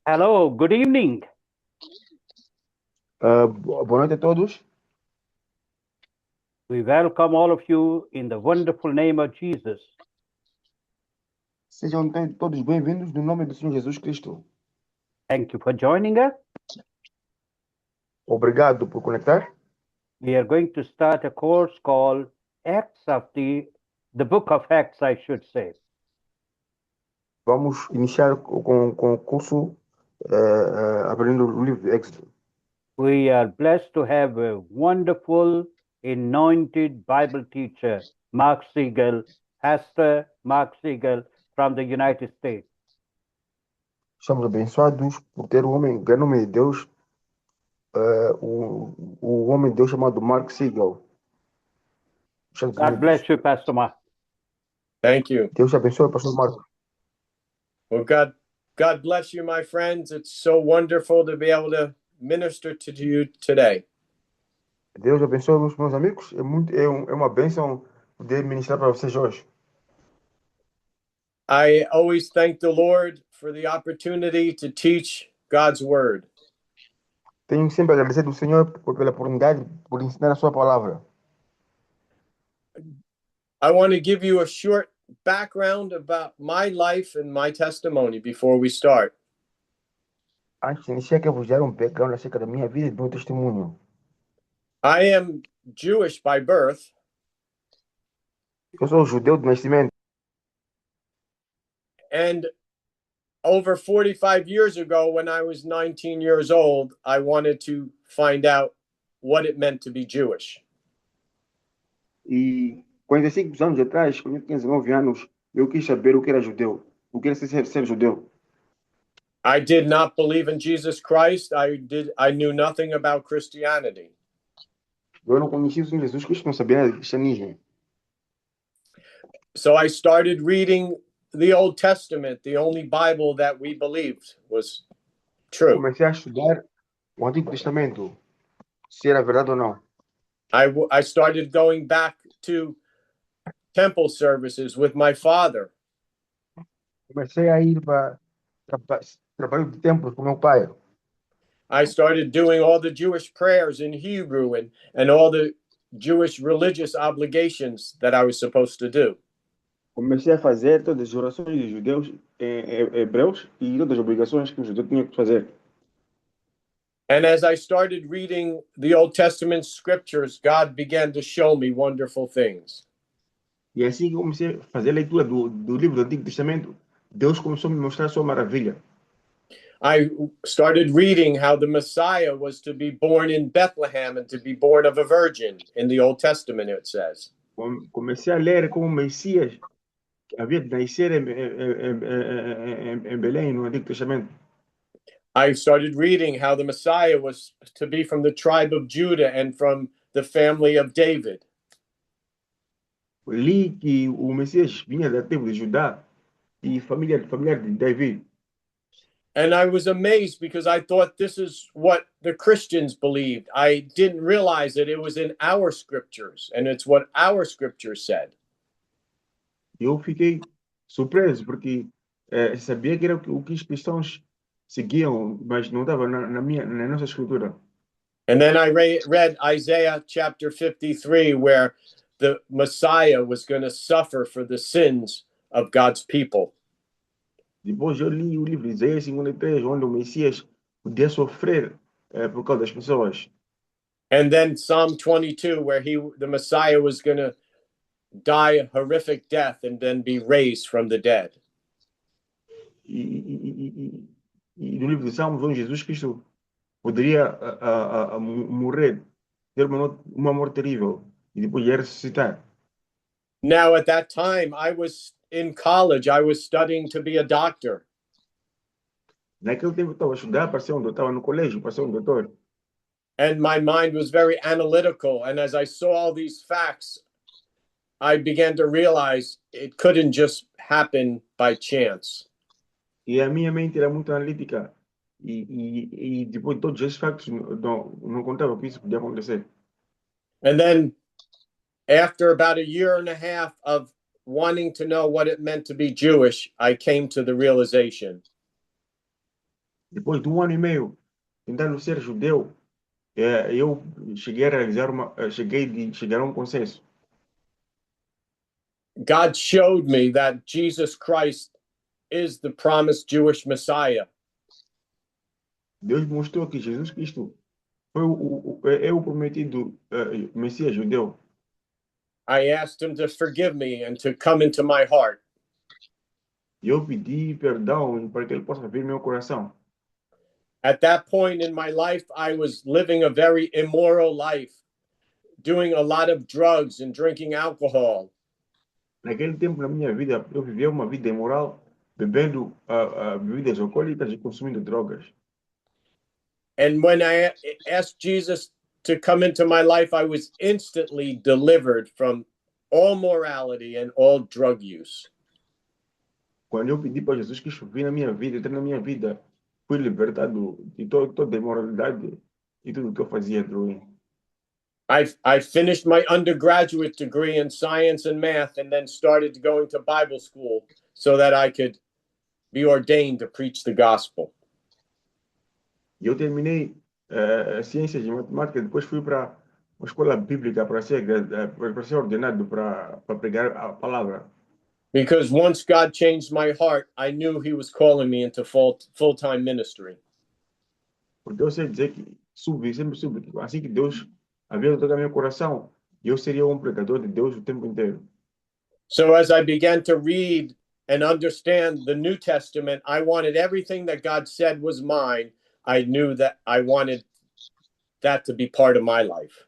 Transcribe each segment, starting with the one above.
Hello, good evening. Boa noite a todos. We welcome all of you in the wonderful name of Jesus. Sejam todos bem-vindos no nome do Senhor Jesus Cristo. Thank you for joining us. Obrigado por conectar. We are going to start a course called Acts of the book of Acts, I should say. Vamos iniciar com o curso aprendendo o livro de Êxodo. We are blessed to have a wonderful, anointed Bible teacher, Mark Siegel, Pastor Mark Siegel from the United States. Estamos abençoados por ter um homem, grande homem de Deus, o homem de Deus chamado Mark Siegel. Estados God Unidos. bless you, Pastor Mark. Thank you. Deus te abençoe, pastor Marco. Well, God bless you, my friends. It's so wonderful to be able to minister to you today. Deus abençoe meus amigos. É uma bênção poder ministrar para vocês hoje. I always thank the Lord for the opportunity to teach God's word. Tenho sempre agradecido ao Senhor pela oportunidade por ensinar a sua palavra. I want to give you a short background about my life and my testimony before we start. Antes de iniciar, quero vos dar um background acerca da minha vida e do meu testemunho. I am Jewish by birth, Eu sou judeu de nascimento and over 45 years ago, when I was 19 years old, I wanted to find out what it meant to be Jewish. e 45 anos atrás, quando eu tinha 19 anos, eu quis saber o que era judeu, o que era ser judeu. I did not believe in Jesus Christ. I knew nothing about Christianity. Eu não conhecia o Senhor Jesus Cristo, não sabia nada de cristianismo. So I started reading the Old Testament, the only Bible that we believed was true. Comecei a estudar o Antigo Testamento, se era verdade ou não. I started going back to temple services with my father. Comecei a ir para trabalho de templos com meu pai. I started doing all the Jewish prayers in Hebrew and all the Jewish religious obligations that I was supposed to do. Comecei a fazer todas as orações de judeus, hebreus e todas as obrigações que um judeu tinha que fazer. And as I started reading the Old Testament scriptures, God began to show me wonderful things. E assim que comecei a fazer a leitura do livro do Antigo Testamento, Deus começou a me mostrar a sua maravilha. I started reading how the Messiah was to be born in Bethlehem and to be born of a virgin in the Old Testament, it says. Comecei a ler como o Messias havia de nascer em Belém, no Antigo Testamento. I started reading how the Messiah was to be from the tribe of Judah and from the family of David. Li que o Messias vinha da tribo de Judá e familiar de Davi. And I was amazed because I thought this is what the Christians believed. I didn't realize that it was in our scriptures and it's what our scriptures said. Eu fiquei surpreso porque sabia que era o que os cristãos seguiam, mas não estava na nossa escritura. And then I read Isaiah chapter 53, where the Messiah was going to suffer for the sins of God's people. Depois eu li o livro de Isaías 53, onde o Messias podia sofrer por causa das pessoas. And then Psalm 22, where the Messiah was going to die a horrific death and then be raised from the dead. E no livro de Salmos, onde Jesus Cristo poderia morrer, ter uma morte terrível, e depois ia ressuscitar. Now, at that time, I was in college. I was studying to be a doctor. Naquele tempo eu estava a estudar para ser estava no colégio para ser doutor. And my mind was very analytical. And as I saw all these facts, I began to realize it couldn't just happen by chance. E a minha mente era muito analítica. E depois de todos esses factos, não contava que isso podia acontecer. And then after about a year and a half of wanting to know what it meant to be Jewish, I came to the realization. Depois de 1 ano e meio tentando ser judeu, eu cheguei a realizar chegar a um consenso. God showed me that Jesus Christ is the promised Jewish Messiah. Deus mostrou que Jesus Cristo é o prometido Messias judeu. I asked him to forgive me and to come into my heart. E eu pedi perdão para que ele possa vir meu coração. At that point in my life, I was living a very immoral life, doing a lot of drugs and drinking alcohol. Naquele tempo na minha vida, eu vivia uma vida imoral, bebendo bebidas alcoólicas e consumindo drogas. And when I asked Jesus to come into my life, I was instantly delivered from all morality and all drug use. Quando eu pedi para Jesus Cristo vir na minha vida, entrar na minha vida, fui libertado de toda a imoralidade e tudo que eu fazia de ruim. I finished my undergraduate degree in science and math and then started going to Bible school so that I could be ordained to preach the gospel. E eu terminei ciências de matemática, depois fui para uma escola bíblica para ser ordenado para pregar a palavra. Because once God changed my heart, I knew he was calling me into full-time ministry. Porque eu sei dizer que sempre soube que assim que Deus havia tocado meu coração, eu seria um pregador de Deus o tempo inteiro. So as I began to read and understand the New Testament, I wanted everything that God said was mine. I knew that I wanted that to be part of my life.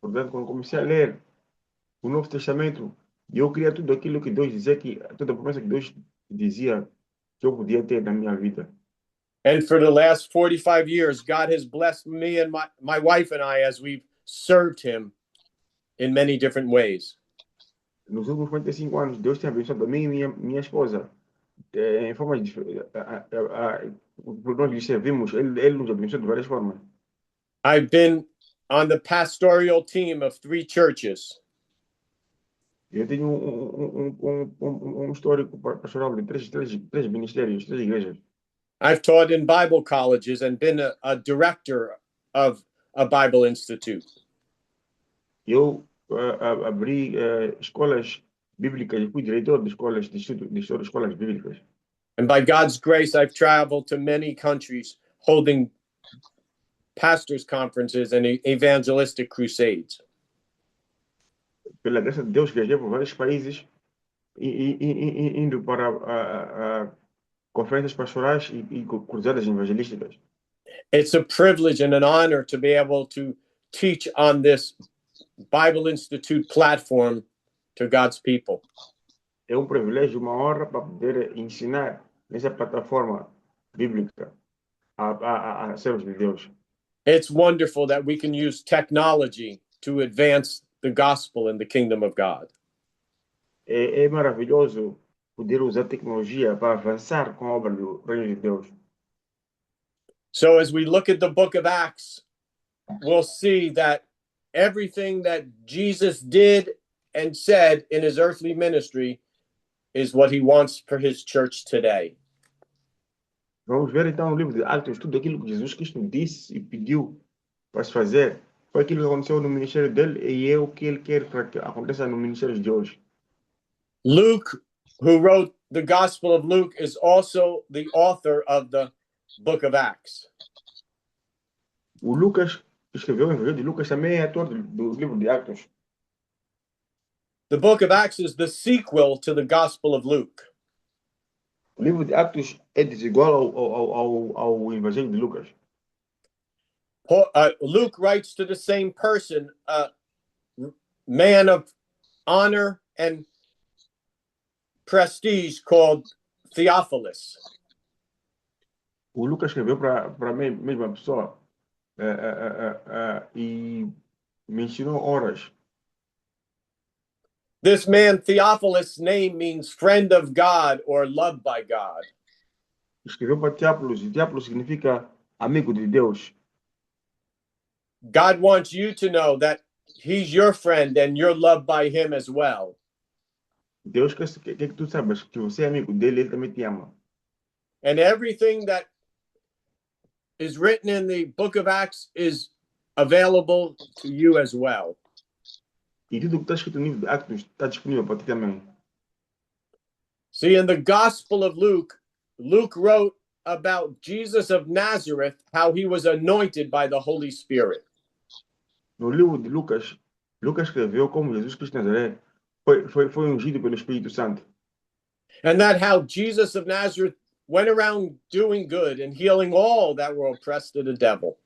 Portanto, quando comecei a ler o Novo Testamento, eu queria tudo aquilo que Deus dizia, toda a promessa que Deus dizia que eu podia ter na minha vida. And for the last 45 years, God has blessed me and my wife and I as we've served him in many different ways. Nos últimos 45 anos, Deus tem abençoado a mim e minha esposa em formas diferentes. Por nós lhe servimos, ele nos abençoa de várias formas. I've been on the pastoral team of 3 churches. Eu tenho histórico pastoral de três ministérios, 3 igrejas. I've taught in Bible colleges and been a director of a Bible institute. Eu abri escolas bíblicas e fui diretor de escolas de escolas bíblicas. And by God's grace, I've traveled to many countries holding pastors' conferences and evangelistic crusades. Pela graça de Deus, viajei por vários países indo para conferências pastorais e cruzadas evangelísticas. It's a privilege and an honor to be able to teach on this Bible Institute platform to God's people. É um privilégio, uma honra para poder ensinar nessa plataforma bíblica a servos de Deus. It's wonderful that we can use technology to advance the gospel in the kingdom of God. É maravilhoso poder usar tecnologia para avançar com a obra do Reino de Deus. So as we look at the book of Acts, we'll see that everything that Jesus did and said in his earthly ministry is what he wants for his church today. Vamos ver então no livro de Atos, tudo aquilo que Jesus Cristo disse e pediu para se fazer, foi aquilo que aconteceu no ministério dele e é o que ele quer para que aconteça no ministério de hoje. Luke, who wrote the Gospel of Luke, is also the author of the book of Acts. O Lucas, que escreveu o Evangelho de Lucas, também é autor do livro de Atos. The book of Acts is the sequel to the Gospel of Luke. O livro de Atos é desigual ao Evangelho de Lucas. Luke writes to the same person, a man of honor and prestige called Theophilus. O Lucas escreveu para a mesma pessoa e mencionou horas. This man, Theophilus' name means friend of God or loved by God. Escreveu para Teófilos, e Teófilos significa amigo de Deus. God wants you to know that he's your friend and you're loved by him as well. Deus quer que tu saibas que você é amigo dele, ele também te ama. And everything that is written in the book of Acts is available to you as well. E tudo o que está escrito no livro de Atos está disponível para ti também. See, in the Gospel of Luke, Luke wrote about Jesus of Nazareth, how he was anointed by the Holy Spirit. No livro de Lucas, Lucas escreveu como Jesus Cristo de Nazaré foi ungido pelo Espírito Santo. And that how Jesus of Nazareth went around doing good and healing all that were oppressed of the devil.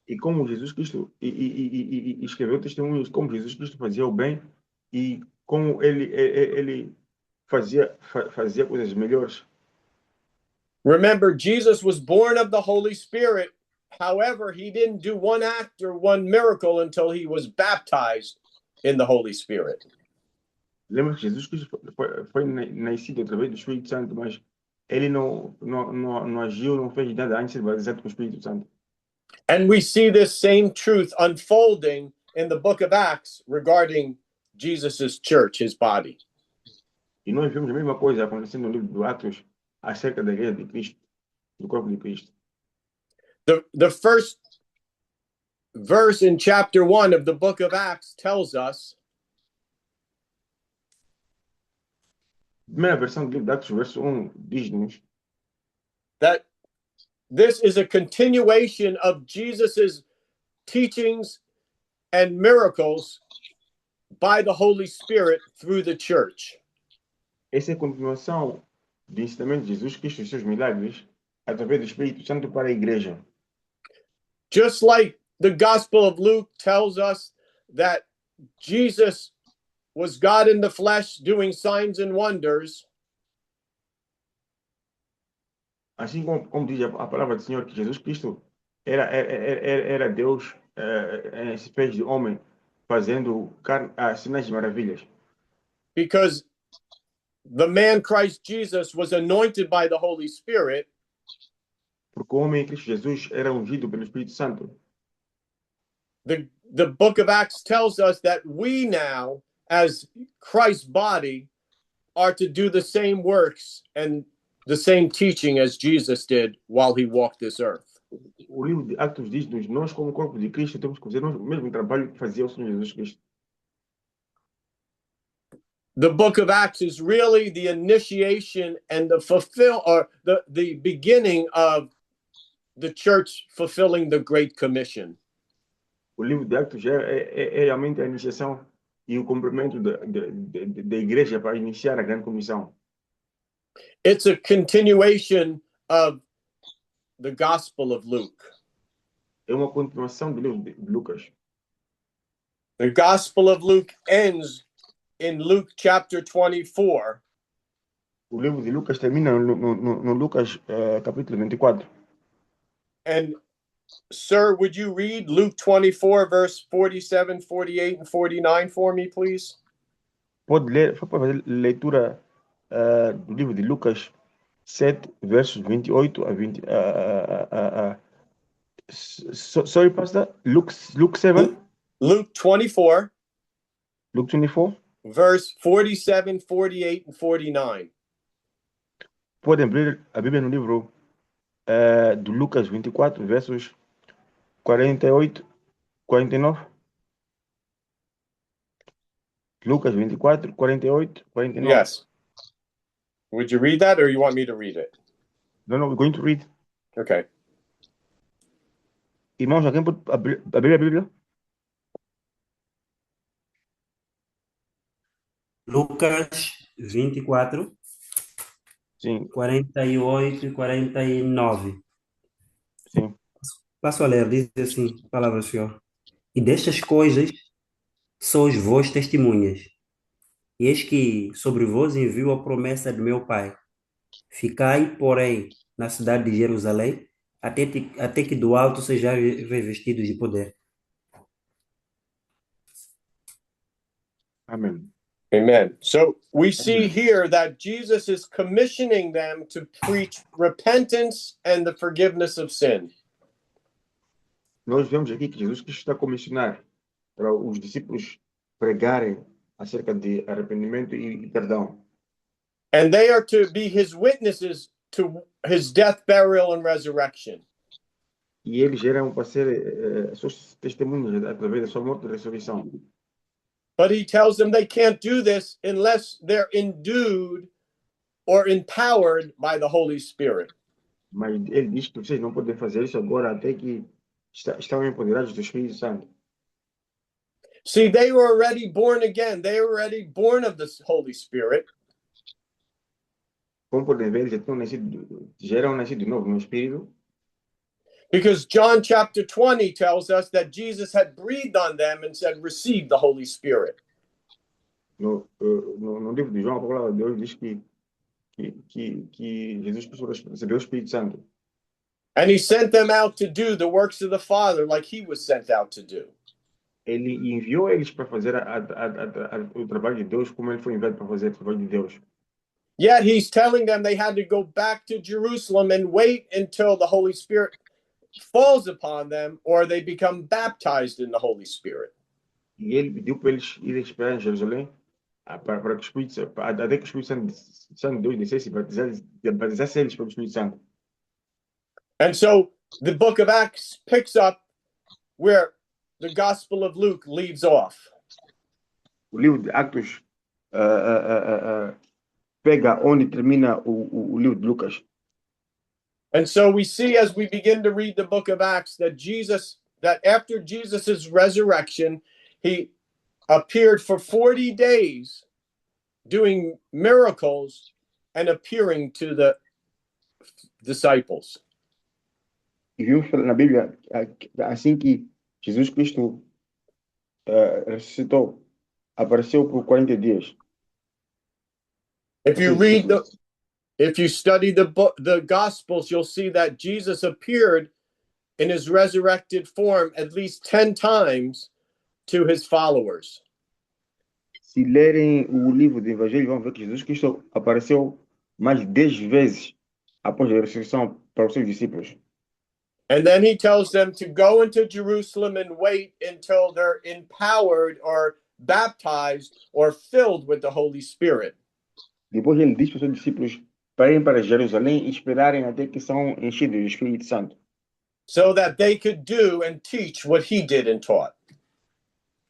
E como Jesus Cristo e escreveu testemunhos como Jesus Cristo fazia o bem e como ele fazia coisas melhores. Remember, Jesus was born of the Holy Spirit. However, he didn't do one act or one miracle until he was baptized in the Holy Spirit. Lembra que Jesus Cristo foi nascido através do Espírito Santo, mas ele não agiu, não fez nada antes de ser batizado com o Espírito Santo. And we see this same truth unfolding in the book of Acts regarding Jesus's church, his body. E nós vemos a mesma coisa acontecendo no livro de Atos acerca da igreja de Cristo, do corpo de Cristo. The first verse in chapter 1 of the book of Acts tells us Primeira versão do livro de Atos, verso 1, diz-nos that this is a continuation of Jesus's teachings and miracles by the Holy Spirit through the church. essa é a continuação do ensinamento de Jesus Cristo e seus milagres através do Espírito Santo para a igreja. Just like the Gospel of Luke tells us that Jesus was God in the flesh doing signs and wonders, Assim como diz a palavra do Senhor, que Jesus Cristo era Deus em espécie de homem, fazendo sinais de maravilhas. because the man Christ Jesus was anointed by the Holy Spirit, Porque o homem em Cristo Jesus era ungido pelo Espírito Santo. the book of Acts tells us that we now, as Christ's body, are to do the same works and the same teaching as Jesus did while he walked this earth. O livro de Atos diz-nos, nós como corpo de Cristo temos que fazer o mesmo trabalho que fazia o Senhor Jesus Cristo. The book of Acts is really the initiation and the beginning of the church fulfilling the Great Commission. O livro de Atos é realmente a iniciação e o cumprimento da igreja para iniciar a grande comissão. It's a continuation of the Gospel of Luke. É uma continuação do livro de Lucas. The Gospel of Luke ends in Luke chapter 24. O livro de Lucas termina no Lucas capítulo 24. And sir, would you read Luke 24, verse 47, 48, and 49 for me, please? Pode ler, foi para fazer leitura do livro de Lucas 7, versos 28 a 20. Sorry, Pastor. Luke 7. Luke 24, Luke 24. verse 47, 48, and 49. Podem abrir a Bíblia no livro do Lucas 24, versos 48, 49. Lucas 24, 48, 49. Yes. Would you read that or you want me to read it? No, we're going to read. Okay. Irmãos, alguém pode abrir a Bíblia? Lucas 24, Sim, 48 e 49. sim. Passo a ler, diz assim, a palavra do Senhor. E destas coisas sois vós testemunhas. E eis que sobre vós envio a promessa de meu Pai. Ficai, porém, na cidade de Jerusalém, até que do alto sejais revestidos de poder. Amém. Amen. So we see here that Jesus is commissioning them to preach repentance and the forgiveness of sin. Nós vemos aqui que Jesus Cristo está a comissionar para os discípulos pregarem acerca de arrependimento e perdão. And they are to be his witnesses to his death, burial, and resurrection. e eles eram para ser suas testemunhas através da sua morte e ressurreição. But he tells them they can't do this unless they're endued or empowered by the Holy Spirit. Mas ele diz que vocês não podem fazer isso agora até que estão empoderados do Espírito Santo. See, they were already born again. They were already born of the Holy Spirit. Como podem ver, eles já eram nascidos de novo no Espírito, Because John chapter 20 tells us that Jesus had breathed on them and said, receive the Holy Spirit. no livro de João, a palavra de Deus diz que Jesus Cristo recebeu o Espírito Santo. And he sent them out to do the works of the Father like he was sent out to do. Ele enviou eles para fazer o trabalho de Deus como ele foi enviado para fazer o trabalho de Deus. Yet he's telling them they had to go back to Jerusalem and wait until the Holy Spirit falls upon them or they become baptized in the Holy Spirit. E ele pediu para eles irem esperar em Jerusalém para que o Espírito até que o Espírito Santo de Deus descesse e batizasse eles pelo Espírito Santo. And so the book of Acts picks up where the Gospel of Luke leaves off. O livro de Atos pega onde termina o livro de Lucas. And so we see as we begin to read the book of Acts that after Jesus's resurrection, he appeared for 40 days doing miracles and appearing to the disciples. E vimos na Bíblia assim que Jesus Cristo ressuscitou, apareceu por 40 dias. If you study the Gospels, you'll see that Jesus appeared in his resurrected form at least 10 times to his followers. Se lerem o livro do Evangelho, vão ver que Jesus Cristo apareceu mais de 10 vezes após a ressurreição para os seus discípulos. And then he tells them to go into Jerusalem and wait until they're empowered or baptized or filled with the Holy Spirit. Depois ele diz para os seus discípulos para irem para Jerusalém e esperarem até que são enchidos do Espírito Santo, so that they could do and teach what he did and taught.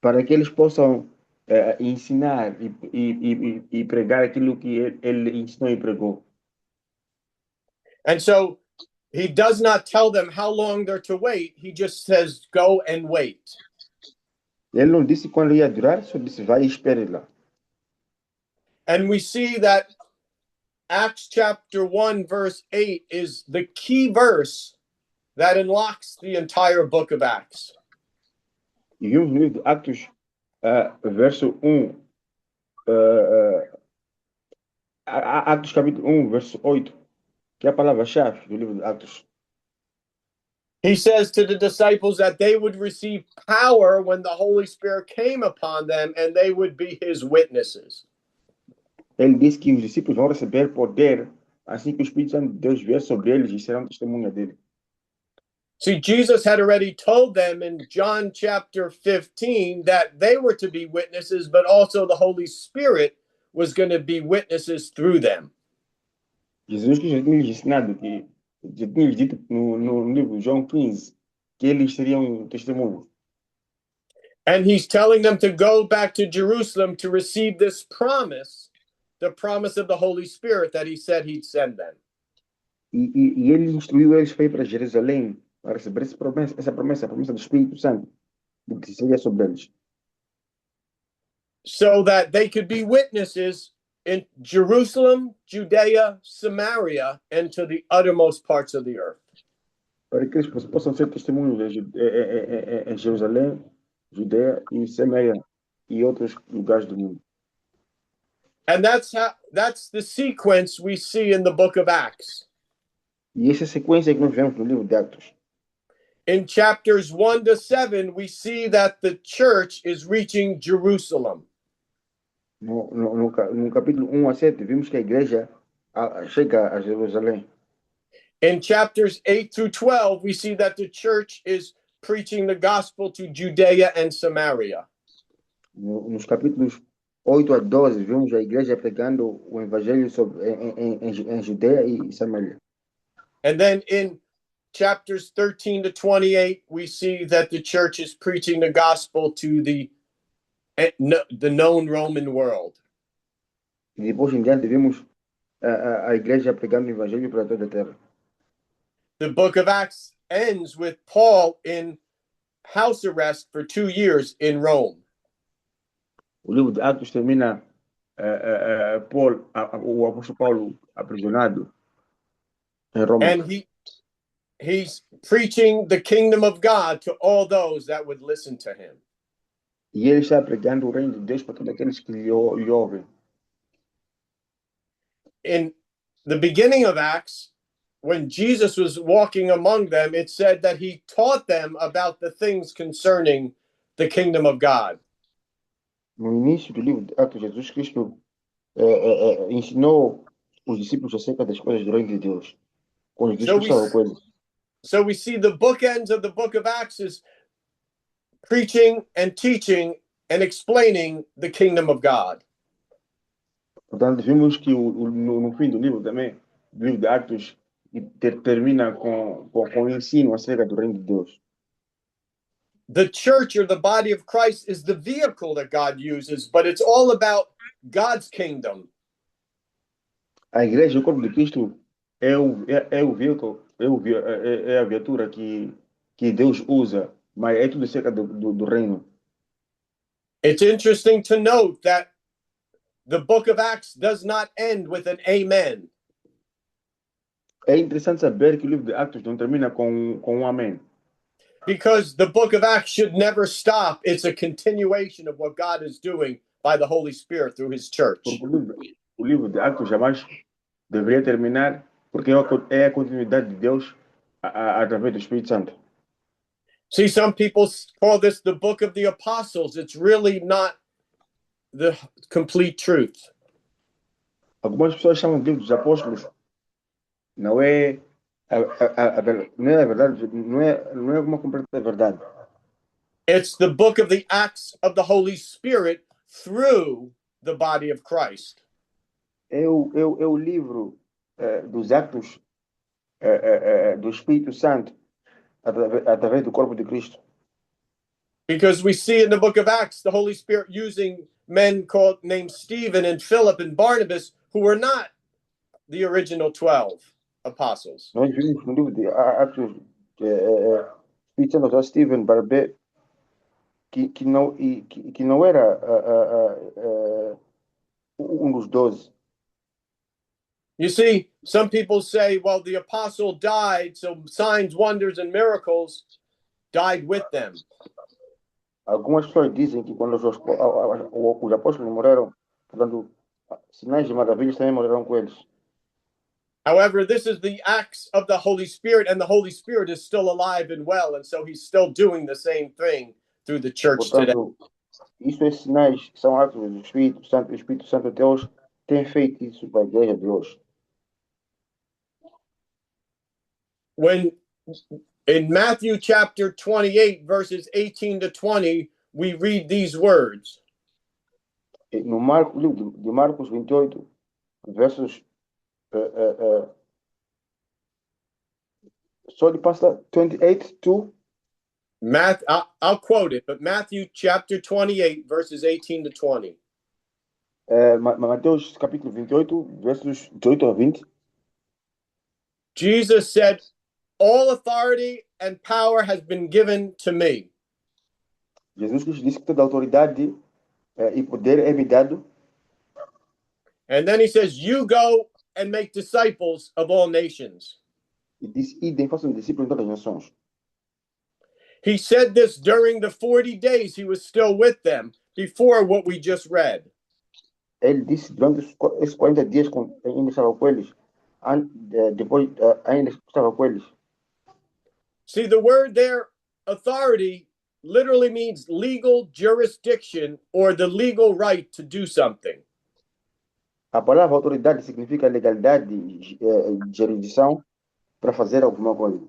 para que eles possam ensinar e pregar aquilo que ele ensinou e pregou. And so he does not tell them how long they're to wait. He just says, go and wait. Ele não disse quando ia durar, só disse vai e espere lá. And we see that Acts chapter 1, verse 8 is the key verse that unlocks the entire book of Acts. E vimos no livro de Atos, verso 1, Atos capítulo 1, verso 8, que é a palavra-chave do livro de Atos. He says to the disciples that they would receive power when the Holy Spirit came upon them and they would be his witnesses. Ele disse que os discípulos vão receber poder assim que o Espírito Santo de Deus vier sobre eles e serão testemunha dele. See, Jesus had already told them in John chapter 15 that they were to be witnesses, but also the Holy Spirit was going to be witnesses through them. Jesus que já tinha lhes ensinado, que já tinha lhes dito no livro de João 15, que eles seriam testemunhos. And he's telling them to go back to Jerusalem to receive this promise, the promise of the Holy Spirit that he said he'd send them. E ele instruiu eles para ir para Jerusalém para receber essa promessa, a promessa do Espírito Santo, do que seria sobre eles. So that they could be witnesses in Jerusalem, Judea, Samaria, and to the uttermost parts of the earth. Para que eles possam ser testemunhos em Jerusalém, Judeia e Samaria e outros lugares do mundo. And that's the sequence we see in the book of Acts. E essa sequência que nós vemos no livro de Atos. In chapters 1 to 7, we see that the church is reaching Jerusalem. No capítulo 1 a 7, vimos que a igreja chega a Jerusalém. In chapters 8 through 12, we see that the church is preaching the gospel to Judea and Samaria. Nos capítulos 8 a 12, vimos a igreja pregando o evangelho em Judeia e Samaria. And then in chapters 13 to 28, we see that the church is preaching the gospel to the known Roman world. E depois em diante vimos a igreja pregando o evangelho para toda a terra. The book of Acts ends with Paul in house arrest for 2 years in Rome. O livro de Atos termina o apóstolo Paulo aprisionado em Roma. And he's preaching the kingdom of God to all those that would listen to him. E ele está pregando o reino de Deus para todos aqueles que lhe ouvem. In the beginning of Acts, when Jesus was walking among them, it said that he taught them about the things concerning the kingdom of God. No início do livro de Atos, Jesus Cristo ensinou os discípulos acerca das coisas do reino de Deus. Quando Jesus expulsava coisas. So we see the bookends of the book of Acts is preaching and teaching and explaining the kingdom of God. Portanto, vimos que no fim do livro também, o livro de Atos, termina com o ensino acerca do reino de Deus. The church or the body of Christ is the vehicle that God uses, but it's all about God's kingdom. A igreja, o corpo de Cristo, é a viatura que Deus usa, mas é tudo acerca do reino. It's interesting to note that the book of Acts does not end with an amen. É interessante saber que o livro de Atos não termina com amém. Because the book of Acts should never stop. It's a continuation of what God is doing by the Holy Spirit through his church. Porque o livro de Atos jamais deveria terminar, porque é a continuidade de Deus através do Espírito Santo. See, some people call this the book of the apostles. It's really not the complete truth. Algumas pessoas chamam de livro dos apóstolos. Não é a verdade, não é uma completa verdade. It's the book of the Acts of the Holy Spirit through the body of Christ. É o livro dos atos do Espírito Santo através do corpo de Cristo. Because we see in the book of Acts the Holy Spirit using men named Stephen and Philip and Barnabas who were not the original 12 apostles. Nós vimos no livro de Atos Espírito Santo usar Stephen, Barnabé, que não era dos 12. You see, some people say, well, the apostle died, so signs, wonders, and miracles died with them. Algumas pessoas dizem que quando os apóstolos morreram, portanto, sinais e maravilhas também morreram com eles. However, this is the acts of the Holy Spirit, and the Holy Spirit is still alive and well, and so he's still doing the same thing through the church Portanto, today. Isso é sinais, são atos do Espírito Santo. O Espírito Santo de Deus tem feito isso para a igreja de hoje. When in Matthew chapter 28, verses 18 to 20, we read these words. No livro de Marcos 28, versos sorry, Pastor, 28 to... I'll quote it, but Matthew chapter 28, verses 18 to 20. Mateus capítulo 28, versos 18 a 20. Jesus said, all authority and power has been given to me. Jesus Cristo disse que toda autoridade e poder é me dado. And then he says, you go and make disciples of all nations. E disse, idem, façam discípulos em todas as nações. He said this during the 40 days he was still with them, before what we just read. Ele disse durante esses 40 dias ainda estava com eles. Depois ainda estava com eles. See, the word there, authority, literally means legal jurisdiction or the legal right to do something. A palavra autoridade significa legalidade, jurisdição para fazer alguma coisa.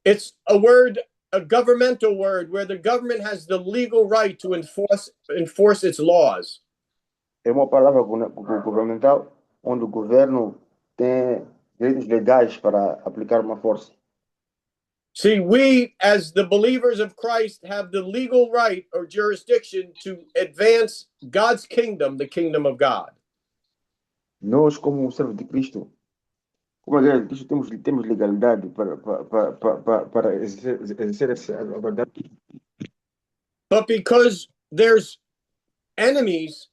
It's a word, a governmental word, where the government has the legal right to enforce its laws. É uma palavra governamental onde o governo tem direitos legais para aplicar uma força. See, we, as the believers of Christ, have the legal right or jurisdiction to advance God's kingdom, the kingdom of God. Nós, como servos de Cristo, como a igreja de Cristo, temos legalidade para exercer essa verdade. But because there's enemies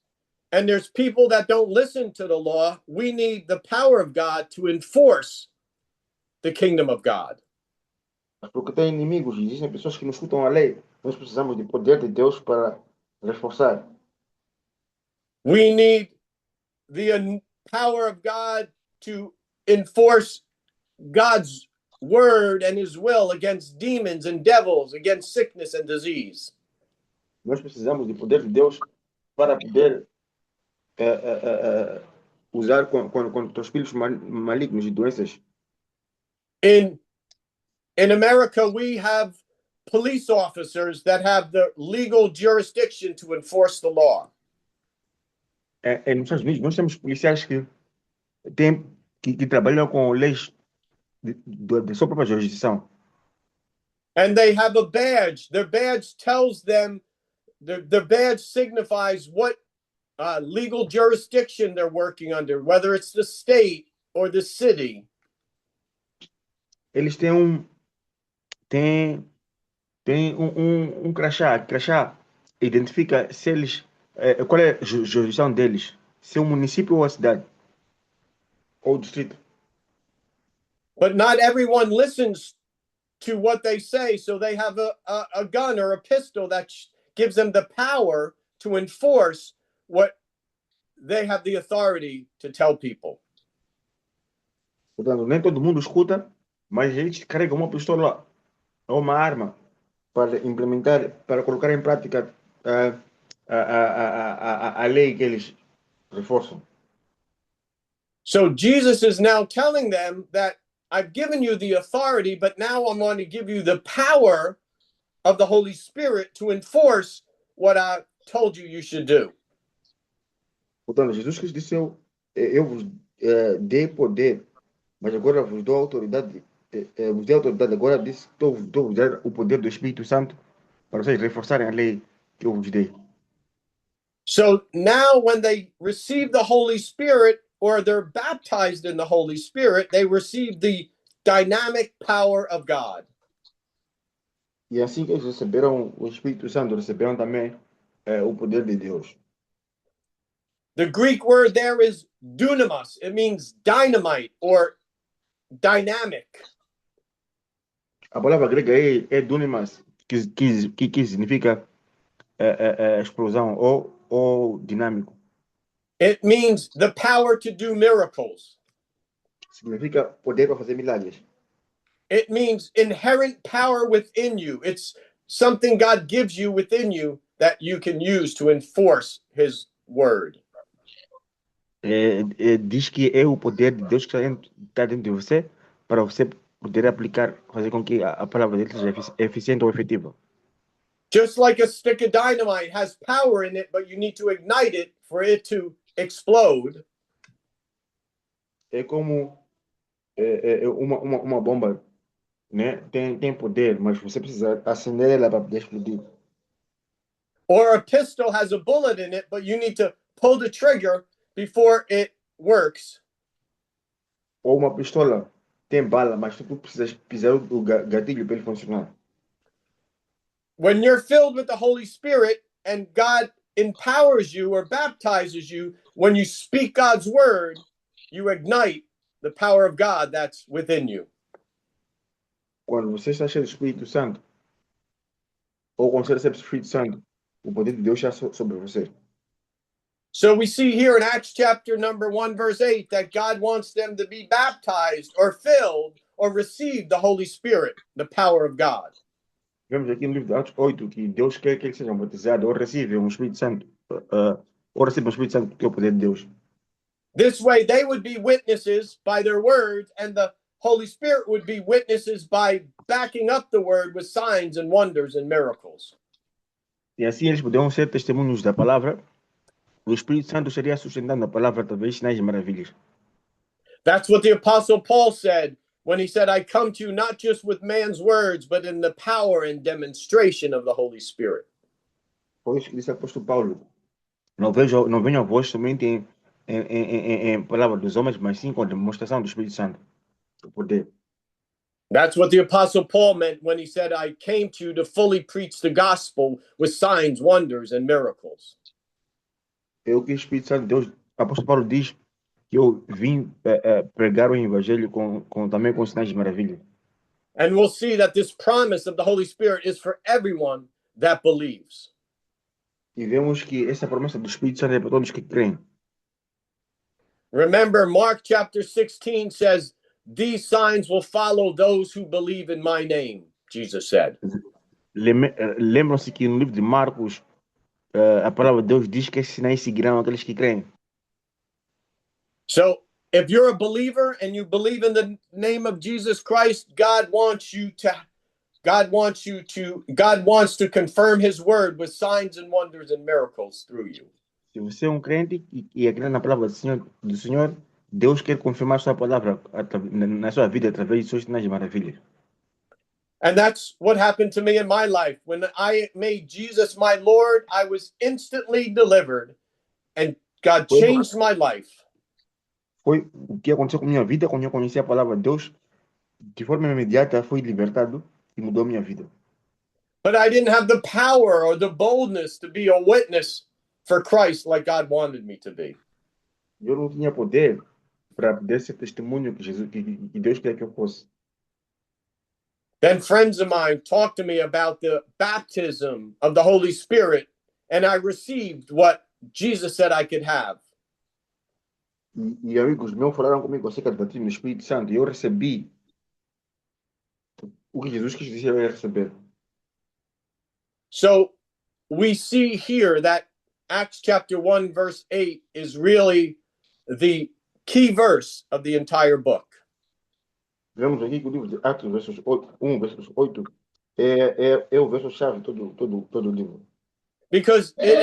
and there's people that don't listen to the law, we need the power of God to enforce the kingdom of God. Porque tem inimigos, existem pessoas que não escutam a lei. Nós precisamos de poder de Deus para reforçar. We need the power of God to enforce God's word and his will against demons and devils, against sickness and disease. Nós precisamos de poder de Deus para poder usar contra os espíritos malignos e doenças. In America, we have police officers that have the legal jurisdiction to enforce the law. Nos Estados Unidos, nós temos policiais que trabalham com leis de sua própria jurisdição. And they have a badge. Their badge tells them, their badge signifies what legal jurisdiction they're working under, whether it's the state or the city. Eles têm crachá. Crachá identifica se eles, qual é a jurisdição deles, se é um município ou a cidade, ou o distrito. But not everyone listens to what they say, so they have a gun or a pistol that gives them the power to enforce what they have the authority to tell people. Portanto, nem todo mundo escuta, mas eles carregam uma pistola ou uma arma para implementar, para colocar em prática a lei que eles reforçam. So Jesus is now telling them that I've given you the authority, but now I'm going to give you the power of the Holy Spirit to enforce what I told you should do. Portanto, Jesus Cristo disse, eu vos dei poder, mas agora vos dou autoridade, vos dei autoridade, agora disse, estou vos dar o poder do Espírito Santo para vocês reforçarem a lei que eu vos dei. So now when they receive the Holy Spirit, or they're baptized in the Holy Spirit, they receive the dynamic power of God. E assim que eles receberam o Espírito Santo, receberam também o poder de Deus. The Greek word there is dunamis. It means dynamite or dynamic. A palavra grega é dunamis, que significa explosão ou dinâmico. It means the power to do miracles. Significa poder para fazer milagres. It means inherent power within you. It's something God gives you within you that you can use to enforce his word. Diz que é o poder de Deus que está dentro de você para você poder aplicar, fazer com que a palavra dele seja eficiente ou efetiva. Just like a stick of dynamite has power in it, but you need to ignite it for it to explode. É como uma bomba, né? Tem poder, mas você precisa acender ela para poder explodir. Or a pistol has a bullet in it, but you need to pull the trigger before it works. Ou uma pistola tem bala, mas tu precisas pisar o gatilho para ele funcionar. When you're filled with the Holy Spirit and God empowers you or baptizes you, when you speak God's word, you ignite the power of God that's within you. Quando você está cheio do Espírito Santo, ou quando você recebe o Espírito Santo, o poder de Deus está sobre você. So we see here in Acts chapter number 1, verse 8, that God wants them to be baptized or filled or receive the Holy Spirit, the power of God. Vemos aqui no livro de Atos 8 que Deus quer que eles sejam batizados ou recebam o Espírito Santo, ou recebam o Espírito Santo, que é o poder de Deus. This way, they would be witnesses by their words, and the Holy Spirit would be witnesses by backing up the word with signs and wonders and miracles. E assim eles poderão ser testemunhos da palavra. O Espírito Santo estaria sustentando a palavra através de sinais e maravilhas. That's what the Apostle Paul said when he said, I come to you not just with man's words, but in the power and demonstration of the Holy Spirit. Foi isso que disse o apóstolo Paulo. Não venho a vós somente em palavras dos homens, mas sim com a demonstração do Espírito Santo, do poder. That's what the Apostle Paul meant when he said, I came to you to fully preach the gospel with signs, wonders, and miracles. É o que o Espírito Santo de Deus, o apóstolo Paulo diz que eu vim pregar o evangelho também com sinais de maravilha. And we'll see that this promise of the Holy Spirit is for everyone that believes. E vemos que essa promessa do Espírito Santo é para todos que creem. Remember, Mark chapter 16 says, these signs will follow those who believe in my name, Jesus said. Lembram-se que no livro de Marcos, a palavra de Deus diz que esses sinais seguirão aqueles que creem. So if you're a believer and you believe in the name of Jesus Christ, God wants to confirm his word with signs and wonders and miracles through you. Se você é um crente e acredita na palavra do Senhor, Deus quer confirmar sua palavra na sua vida através de seus sinais de maravilha. And that's what happened to me in my life. When I made Jesus my Lord, I was instantly delivered and God changed my life. Foi o que aconteceu com minha vida quando eu conheci a palavra de Deus. De forma imediata, fui libertado e mudou minha vida. But I didn't have the power or the boldness to be a witness for Christ like God wanted me to be. Eu não tinha poder para poder ser testemunho que Deus queria que eu fosse. Then friends of mine talked to me about the baptism of the Holy Spirit, and I received what Jesus said I could have. E amigos meus falaram comigo acerca do batismo no Espírito Santo e eu recebi o que Jesus quis dizer eu ia receber. So we see here that Acts chapter 1 verse 8 is really the key verse of the entire book. Vemos aqui que o livro de Atos, versos 8 é o verso-chave todo o livro. Because it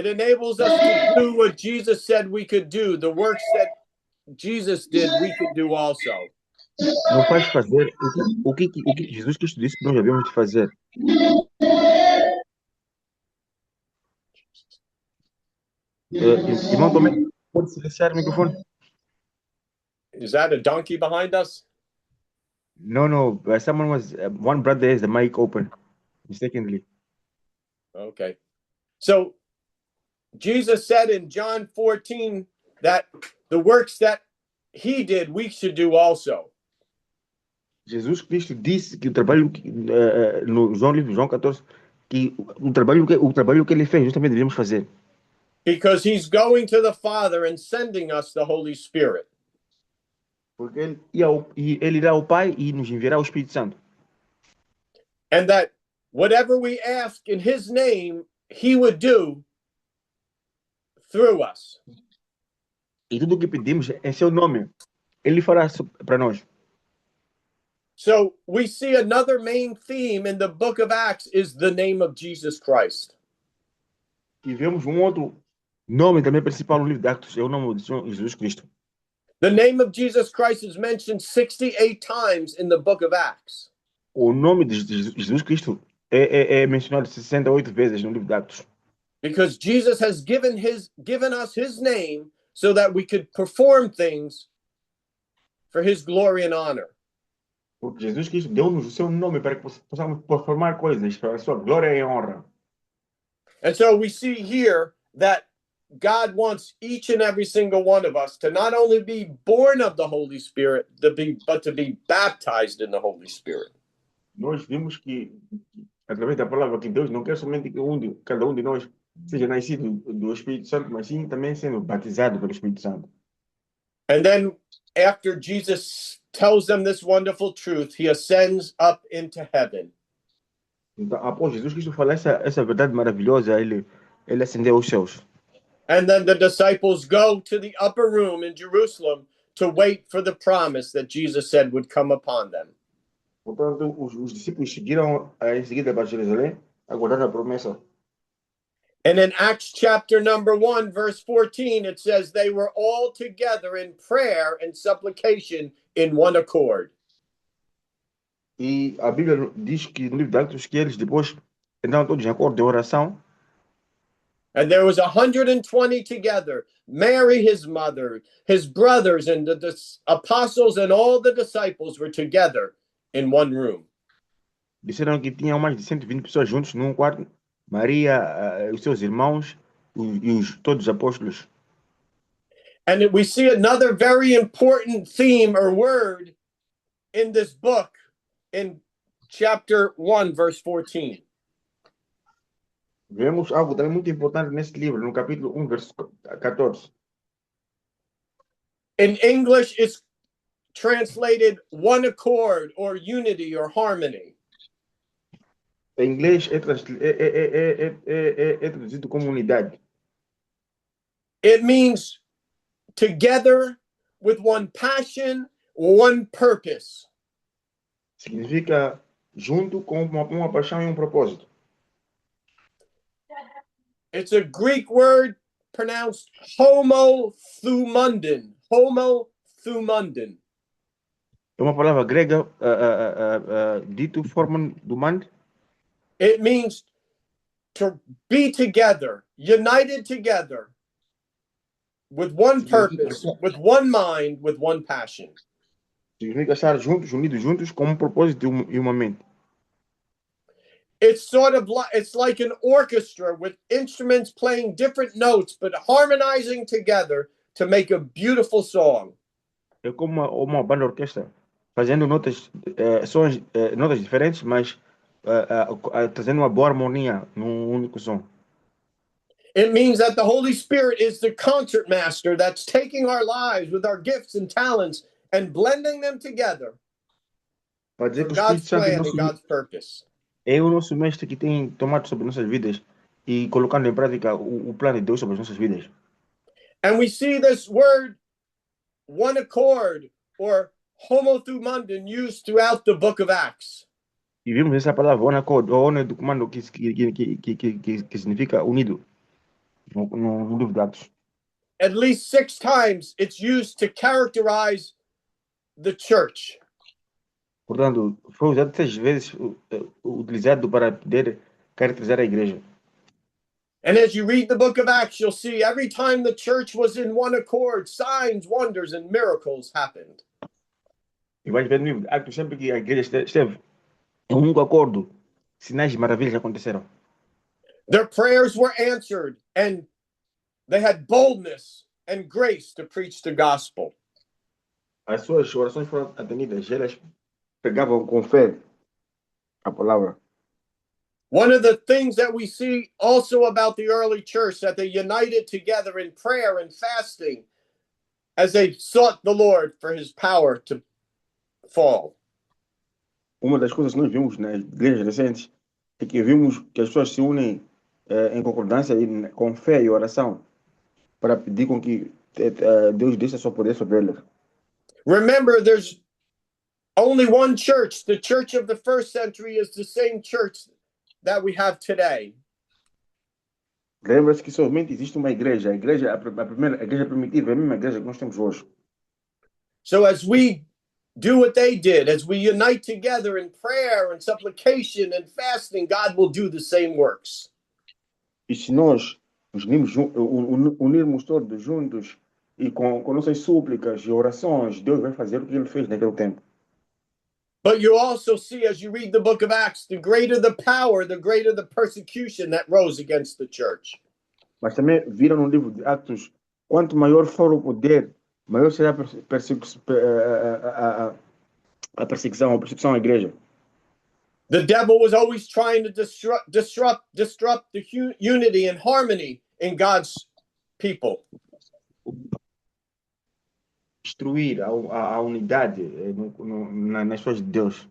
enables us to do what Jesus said we could do. The works that Jesus did, we could do also. Não faz fazer o que Jesus Cristo disse que nós devemos de fazer. Irmão, também pode silenciar o microfone? Is that a donkey behind us? No. One brother has the mic open mistakenly. Okay. So Jesus said in John 14 that the works that he did, we should do also. Jesus Cristo disse que o trabalho no João 14, que o trabalho que ele fez, nós também devemos fazer. Because he's going to the Father and sending us the Holy Spirit. Porque ele irá ao Pai e nos enviará o Espírito Santo. And that whatever we ask in his name, he would do through us. E tudo o que pedimos em seu nome, ele fará para nós. So we see another main theme in the book of Acts is the name of Jesus Christ. E vemos outro nome também principal no livro de Atos, é o nome de Jesus Cristo. The name of Jesus Christ is mentioned 68 times in the book of Acts. O nome de Jesus Cristo é mencionado 68 vezes no livro de Atos. Because Jesus has given us his name so that we could perform things for his glory and honor. Porque Jesus Cristo deu-nos o seu nome para que possamos performar coisas para a sua glória e honra. And so we see here that God wants each and every single one of us to not only be born of the Holy Spirit, but to be baptized in the Holy Spirit. Nós vimos que, através da palavra, que Deus não quer somente que cada um de nós seja nascido do Espírito Santo, mas sim também sendo batizado pelo Espírito Santo. And then after Jesus tells them this wonderful truth, he ascends up into heaven. Então, após Jesus Cristo falar essa verdade maravilhosa, ele ascendeu aos céus. And then the disciples go to the upper room in Jerusalem to wait for the promise that Jesus said would come upon them. Portanto, os discípulos seguiram em seguida para Jerusalém, aguardando a promessa. And in Acts chapter number 1, verse 14, it says they were all together in prayer and supplication in one accord. E a Bíblia diz que no livro de Atos que eles depois entraram todos em acordo de oração. And there was 120 together, Mary, his mother, his brothers, and the apostles and all the disciples were together in one room. Disseram que tinham mais de 120 pessoas juntos num quarto. Maria, os seus irmãos todos os apóstolos. And we see another very important theme or word in this book in chapter 1, verse 14. Vemos algo também muito importante nesse livro, no capítulo 1, verso 14. In English, it's translated one accord or unity or harmony. Em inglês é traduzido como unidade. It means together with one passion, one purpose. Significa junto com uma paixão e um propósito. It's a Greek word pronounced homothumundin. Homothumundin. É uma palavra grega dito forma do mande. It means to be together, united together, with one purpose, with one mind, with one passion. Significa estar juntos, unidos juntos, com um propósito e uma mente. It's sort of like it's like an orchestra with instruments playing different notes but harmonizing together to make a beautiful song. É como uma banda orquestra fazendo notas, sons, notas diferentes, mas trazendo uma boa harmonia num único som. It means that the Holy Spirit is the concert master that's taking our lives with our gifts and talents and blending them together Para dizer for que o Espírito God's Santo plan and God's purpose. é o nosso mestre que tem tomado sobre nossas vidas e colocando em prática o plano de Deus sobre as nossas vidas. And we see this word one accord or homothumundin used throughout the book of Acts. E vimos essa palavra one accord, ou one do comando, que significa unido, no livro de Atos. At least 6 times it's used to characterize the church. Portanto, foi usado 6 vezes, utilizado para poder caracterizar a igreja. And as you read the book of Acts, you'll see every time the church was in one accord, signs, wonders, and miracles happened. E vais ver no livro de Atos, sempre que a igreja esteve em um único acordo, sinais e maravilhas aconteceram. Their prayers were answered, and they had boldness and grace to preach the gospel. As suas orações foram atendidas, elas pregavam com fé a palavra. One of the things that we see also about the early church, that they united together in prayer and fasting as they sought the Lord for his power to fall. Uma das coisas que nós vimos nas igrejas recentes é que vimos que as pessoas se unem em concordância e com fé e oração para pedir com que Deus deixe seu poder sobre elas. Remember, there's only one church. The church of the first century is the same church that we have today. Lembra-se que somente existe uma igreja. A primeira igreja primitiva é a mesma igreja que nós temos hoje. So as we do what they did, as we unite together in prayer and supplication and fasting, God will do the same works. E se nós nos unirmos todos juntos e com nossas súplicas e orações, Deus vai fazer o que ele fez naquele tempo. But you also see, as you read the book of Acts, the greater the power, the greater the persecution that rose against the church. Mas também viram no livro de Atos, quanto maior for o poder, maior será a perseguição à igreja. The devil was always trying to disrupt the unity and harmony in God's people. Destruir a unidade nas pessoas de Deus.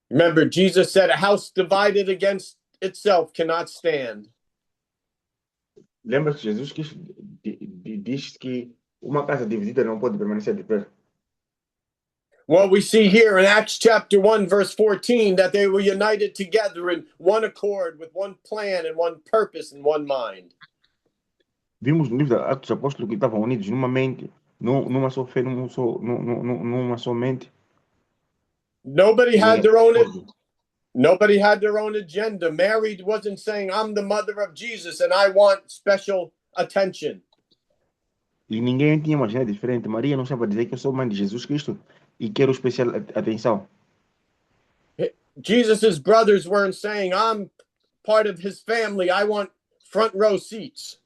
Remember, Jesus said, a house divided against itself cannot stand. Lembra-se, Jesus diz que uma casa dividida não pode permanecer de pé. What we see here in Acts chapter 1, verse 14, that they were united together in one accord with one plan and one purpose and one mind. Vimos no livro de Atos dos Apóstolos que estavam unidos numa mente, numa só fé, numa só mente. Nobody e had em their own acordo. nobody had their own agenda. Mary wasn't saying, I'm the mother of Jesus and I want special attention. E ninguém tinha uma agenda diferente. Maria não estava a dizer que eu sou mãe de Jesus Cristo e quero especial atenção. Jesus's brothers weren't saying, I'm part of his family. I want front row seats.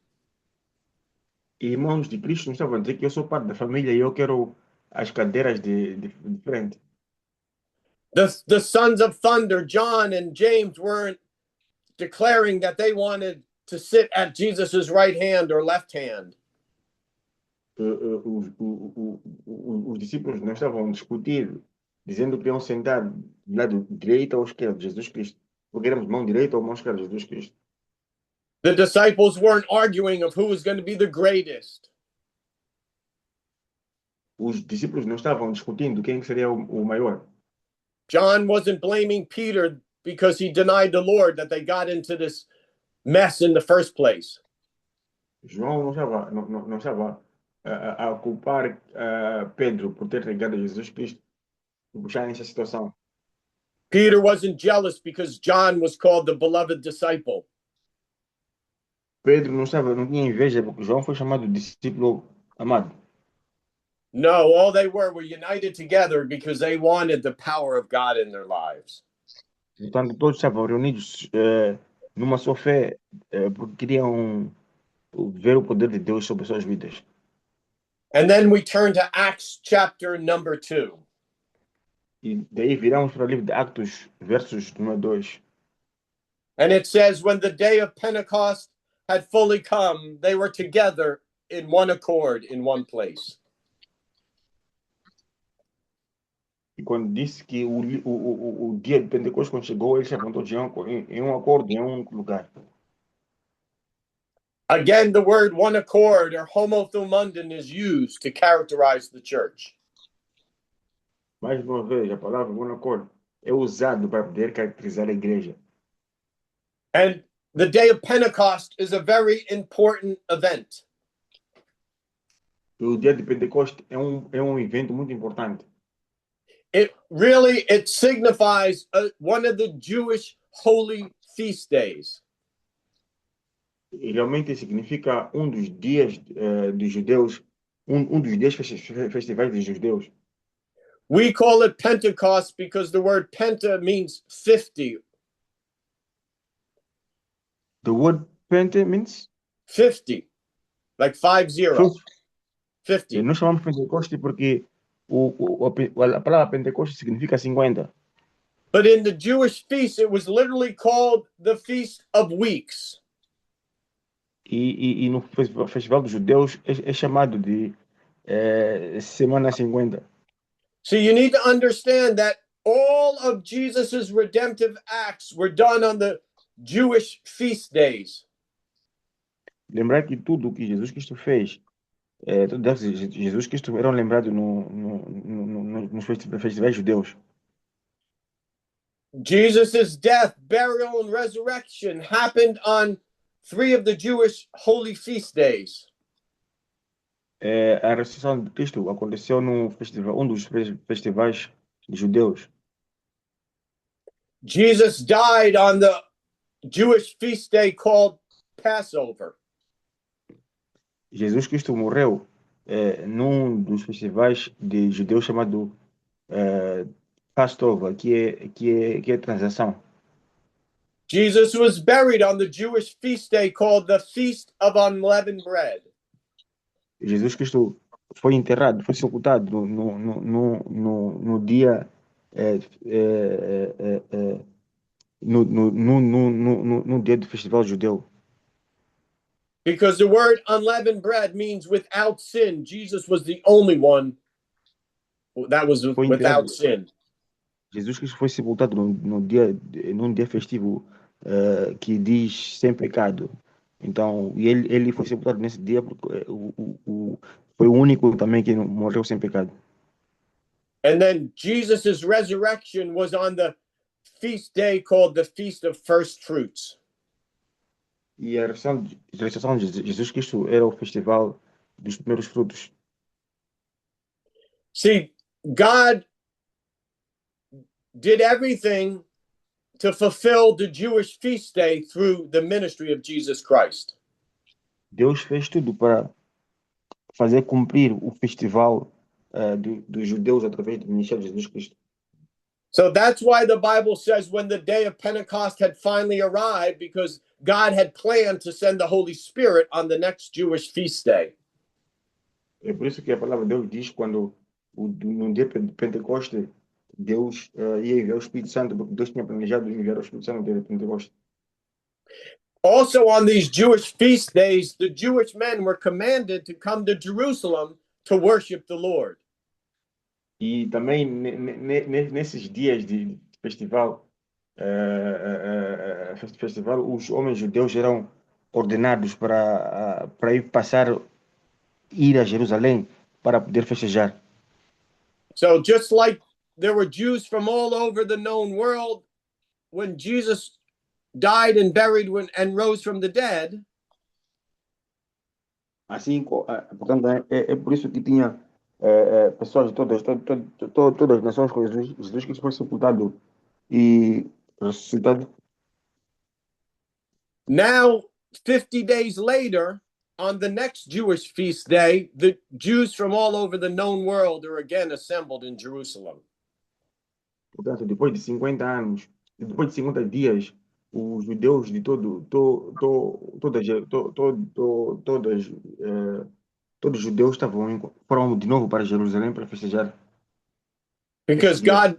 E irmãos de Cristo não estavam a dizer que eu sou parte da família e eu quero as cadeiras de frente. The sons of thunder, John and James, weren't declaring that they wanted to sit at Jesus's right hand or left hand. Os discípulos não estavam a discutir, dizendo que iam sentar do lado direito ou esquerdo de Jesus Cristo. Porque éramos mão direita ou mão esquerda de Jesus Cristo. The disciples weren't arguing of who was going to be the greatest. Os discípulos não estavam discutindo quem seria o maior. John wasn't blaming Peter because he denied the Lord that they got into this mess in the first place. João não estava a culpar Pedro por ter negado Jesus Cristo e puxar nessa situação. Peter wasn't jealous because John was called the beloved disciple. Pedro não tinha inveja porque João foi chamado discípulo amado. No, all they were united together because they wanted the power of God in their lives. Portanto, todos estavam reunidos numa só fé porque queriam ver o poder de Deus sobre suas vidas. And then we turn to Acts chapter number 2. E daí viramos para o livro de Atos, versos 1 a 2. And it says, when the day of Pentecost had fully come, they were together in one accord in one place. E quando disse que o dia de Pentecostes, quando chegou, eles estavam todos em um acordo, em um único lugar. Again, the word one accord or homothumundin is used to characterize the church. Mais uma vez, a palavra um acordo é usado para poder caracterizar a igreja. And the day of Pentecost is a very important event. E o dia de Pentecostes é um evento muito importante. It signifies one of the Jewish holy feast days. E realmente significa um dos dias dos judeus, dos dias festivais dos judeus. We call it Pentecost because the word penta means 50. The word Pente means 50, like 50. 50. Nós chamamos Pentecoste porque a palavra Pentecoste significa 50. But in the Jewish feast, it was literally called the Feast of Weeks. E no Festival dos Judeus é chamado de Semana 50. So you need to understand that all of Jesus's redemptive acts were done on the Jewish feast days. Lembrar que tudo o que Jesus Cristo fez, todos os atos de Jesus Cristo eram lembrados nos festivais judeus. Jesus's death, burial, and resurrection happened on 3 of the Jewish holy feast days. A ressurreição de Cristo aconteceu no festival, um dos festivais judeus. Jesus died on the Jewish feast day called Passover. Jesus Cristo morreu num dos festivais de judeus chamado Passover, que é transação. Jesus was buried on the Jewish feast day called the Feast of Unleavened Bread. Jesus Cristo foi enterrado, foi sepultado no dia no dia do festival judeu. Because the word unleavened bread means without sin. Jesus was the only one that was without sin. Jesus Cristo foi sepultado num dia festivo que diz sem pecado. Então, ele foi sepultado nesse dia porque foi o único também que morreu sem pecado. And then Jesus' resurrection was on the feast day called the Feast of First Fruits. E a ressurreição de Jesus Cristo era o festival dos primeiros frutos. See, God did everything to fulfill the Jewish feast day through the ministry of Jesus Christ. Deus fez tudo para fazer cumprir o festival dos judeus através do ministério de Jesus Cristo. So that's why the Bible says when the day of Pentecost had finally arrived, because God had planned to send the Holy Spirit on the next Jewish feast day. É por isso que a palavra de Deus diz quando no dia de Pentecoste Deus ia enviar o Espírito Santo, porque Deus tinha planejado enviar o Espírito Santo no dia de Pentecoste. Also on these Jewish feast days, the Jewish men were commanded to come to Jerusalem to worship the Lord. E também nesses dias de festival, os homens judeus eram ordenados para ir a Jerusalém para poder festejar. So just like there were Jews from all over the known world, when Jesus died and buried and rose from the dead, Assim, portanto, é por isso que tinha pessoas de todas as nações com Jesus. Jesus Cristo foi sepultado e ressuscitado. now 50 days later, on the next Jewish feast day, the Jews from all over the known world are again assembled in Jerusalem. Portanto, depois de 50 anos, depois de 50 dias, os judeus de todos os judeus foram de novo para Jerusalém para festejar. Because God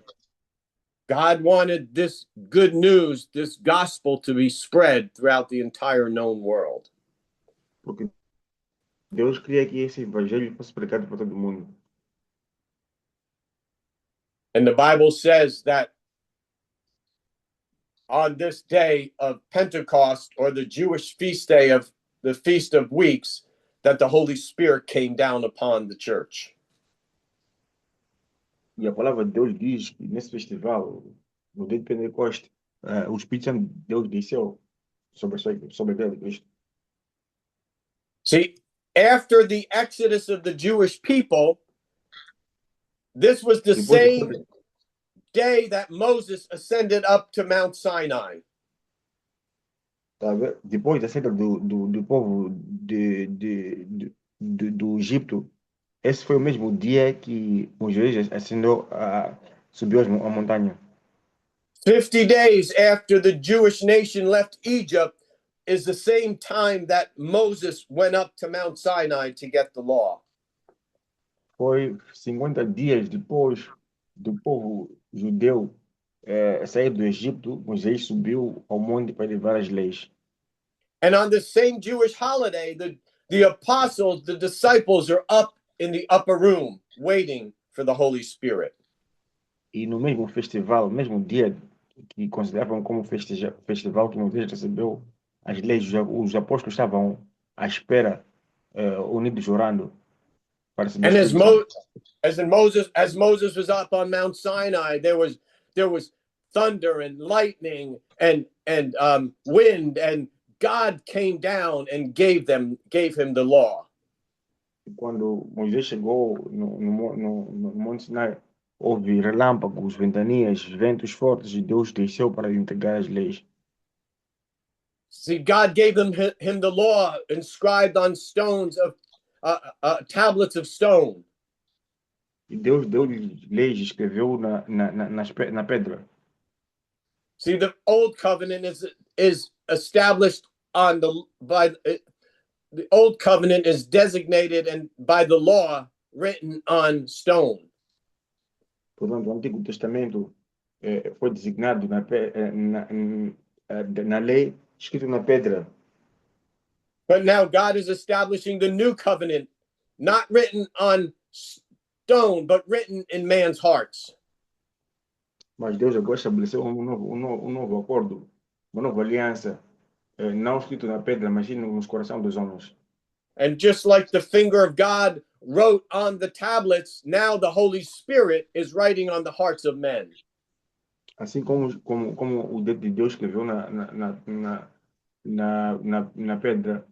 wanted this good news, this gospel to be spread throughout the entire known world. Porque Deus queria que esse evangelho fosse pregado para todo mundo. And the Bible says that on this day of Pentecost, or the Jewish feast day of the Feast of Weeks, that the Holy Spirit came down upon the church. E a palavra de Deus diz que nesse festival, no dia de Pentecoste, o Espírito Santo de Deus desceu sobre a igreja de Cristo. See, after the exodus of the Jewish people, this was the same day that Moses ascended up to Mount Sinai. Depois da saída do povo do Egito, esse foi o mesmo dia que Moisés subiu a montanha. 50 days after the Jewish nation left Egypt is the same time that Moses went up to Mount Sinai to get the law. Foi 50 dias depois do povo judeu sair do Egito, Moisés subiu ao monte para levar as leis. And on the same Jewish holiday, the apostles, the disciples are up in the upper room waiting for the Holy Spirit. E no mesmo festival, mesmo dia que consideravam como festival que Moisés recebeu as leis, os apóstolos estavam à espera, unidos orando para receber And o Espírito Santo. as Moses was up on Mount Sinai, there was thunder and lightning and wind, and God came down and gave him the law. Quando Moisés chegou no Monte Sinai, houve relâmpagos, ventanias, ventos fortes, e Deus desceu para lhe entregar as leis. See, God gave him the law inscribed on stones of tablets of stone. E Deus deu-lhe leis, escreveu na pedra. See, the old covenant is established the old covenant is designated and by the law written on stone. Portanto, o Antigo Testamento foi designado na lei, escrito na pedra. But now God is establishing the new covenant, not written on stone, but written in man's hearts. Mas Deus agora estabeleceu um novo acordo, uma nova aliança, não escrito na pedra, mas sim nos corações dos homens. And just like the finger of God wrote on the tablets, now the Holy Spirit is writing on the hearts of men. Assim como o dedo de Deus escreveu na pedra,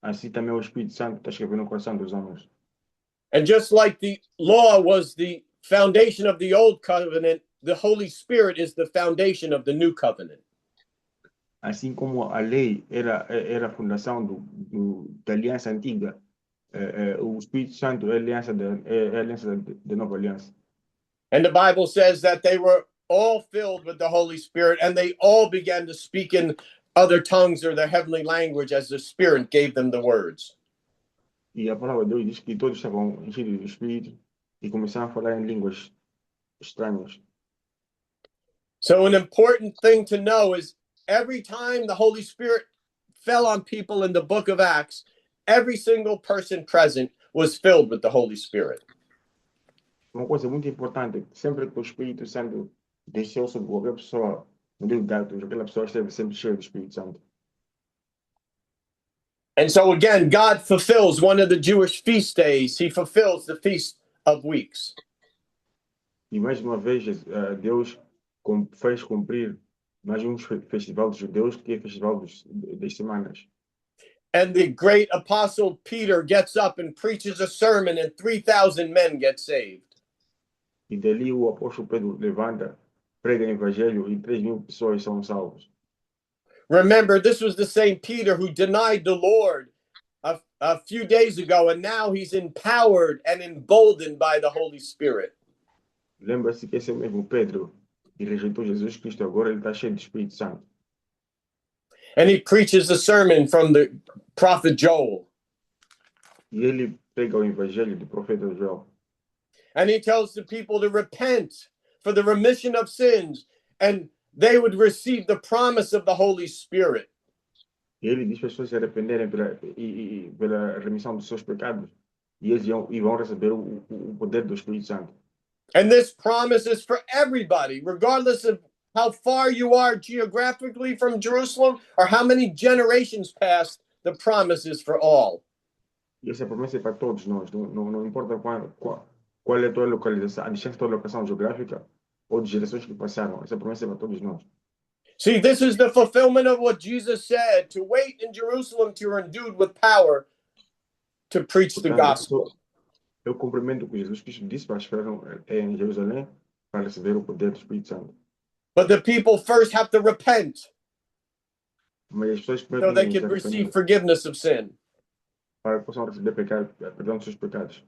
assim também o Espírito Santo está escrevendo no coração dos homens. And just like the law was the foundation of the old covenant, the Holy Spirit is the foundation of the new covenant. Assim como a lei era a fundação da aliança antiga, o Espírito Santo é a aliança da nova aliança. And the Bible says that they were all filled with the Holy Spirit and they all began to speak in other tongues or their heavenly language as the Spirit gave them the words. E a palavra de Deus diz que todos estavam enchidos do Espírito e começaram a falar em línguas estranhas. So an important thing to know is every time the Holy Spirit fell on people in the book of Acts, every single person present was filled with the Holy Spirit. Uma coisa muito importante, sempre que o Espírito Santo desceu sobre qualquer pessoa no livro de Atos, aquela pessoa esteve sempre cheia do Espírito Santo. And so again, God fulfills one of the Jewish feast days. He fulfills the Feast of Weeks. E mais uma vez, Deus fez cumprir mais um festival dos judeus, que é o festival das semanas. And the great apostle Peter gets up and preaches a sermon and 3,000 men get saved. E dali o apóstolo Pedro levanta, prega o evangelho e 3.000 pessoas são salvas. Remember, this was the same Peter who denied the Lord a few days ago, and now he's empowered and emboldened by the Holy Spirit. Lembra-se que esse é o mesmo Pedro que rejeitou Jesus Cristo, agora ele está cheio do Espírito Santo. And he preaches the sermon from the prophet Joel. E ele prega o evangelho do profeta Joel. And he tells the people to repent for the remission of sins, and they would receive the promise of the Holy Spirit. E ele diz para as pessoas se arrependerem pela remissão dos seus pecados e eles vão receber o poder do Espírito Santo. And this promise is for everybody, regardless of how far you are geographically from Jerusalem or how many generations passed, the promise is for all. E essa promessa é para todos nós, não importa qual é a tua localização, a distância da tua locação geográfica ou de gerações que passaram, essa promessa é para todos nós. See, this is the fulfillment of what Jesus said, to wait in Jerusalem till you're endued with power to preach the gospel. Eu cumprimento o que Jesus Cristo disse para esperar em Jerusalém para receber o poder do Espírito Santo. But the people first have to repent Mas as pessoas so they can receive forgiveness of sin. para que possam receber perdão dos seus pecados.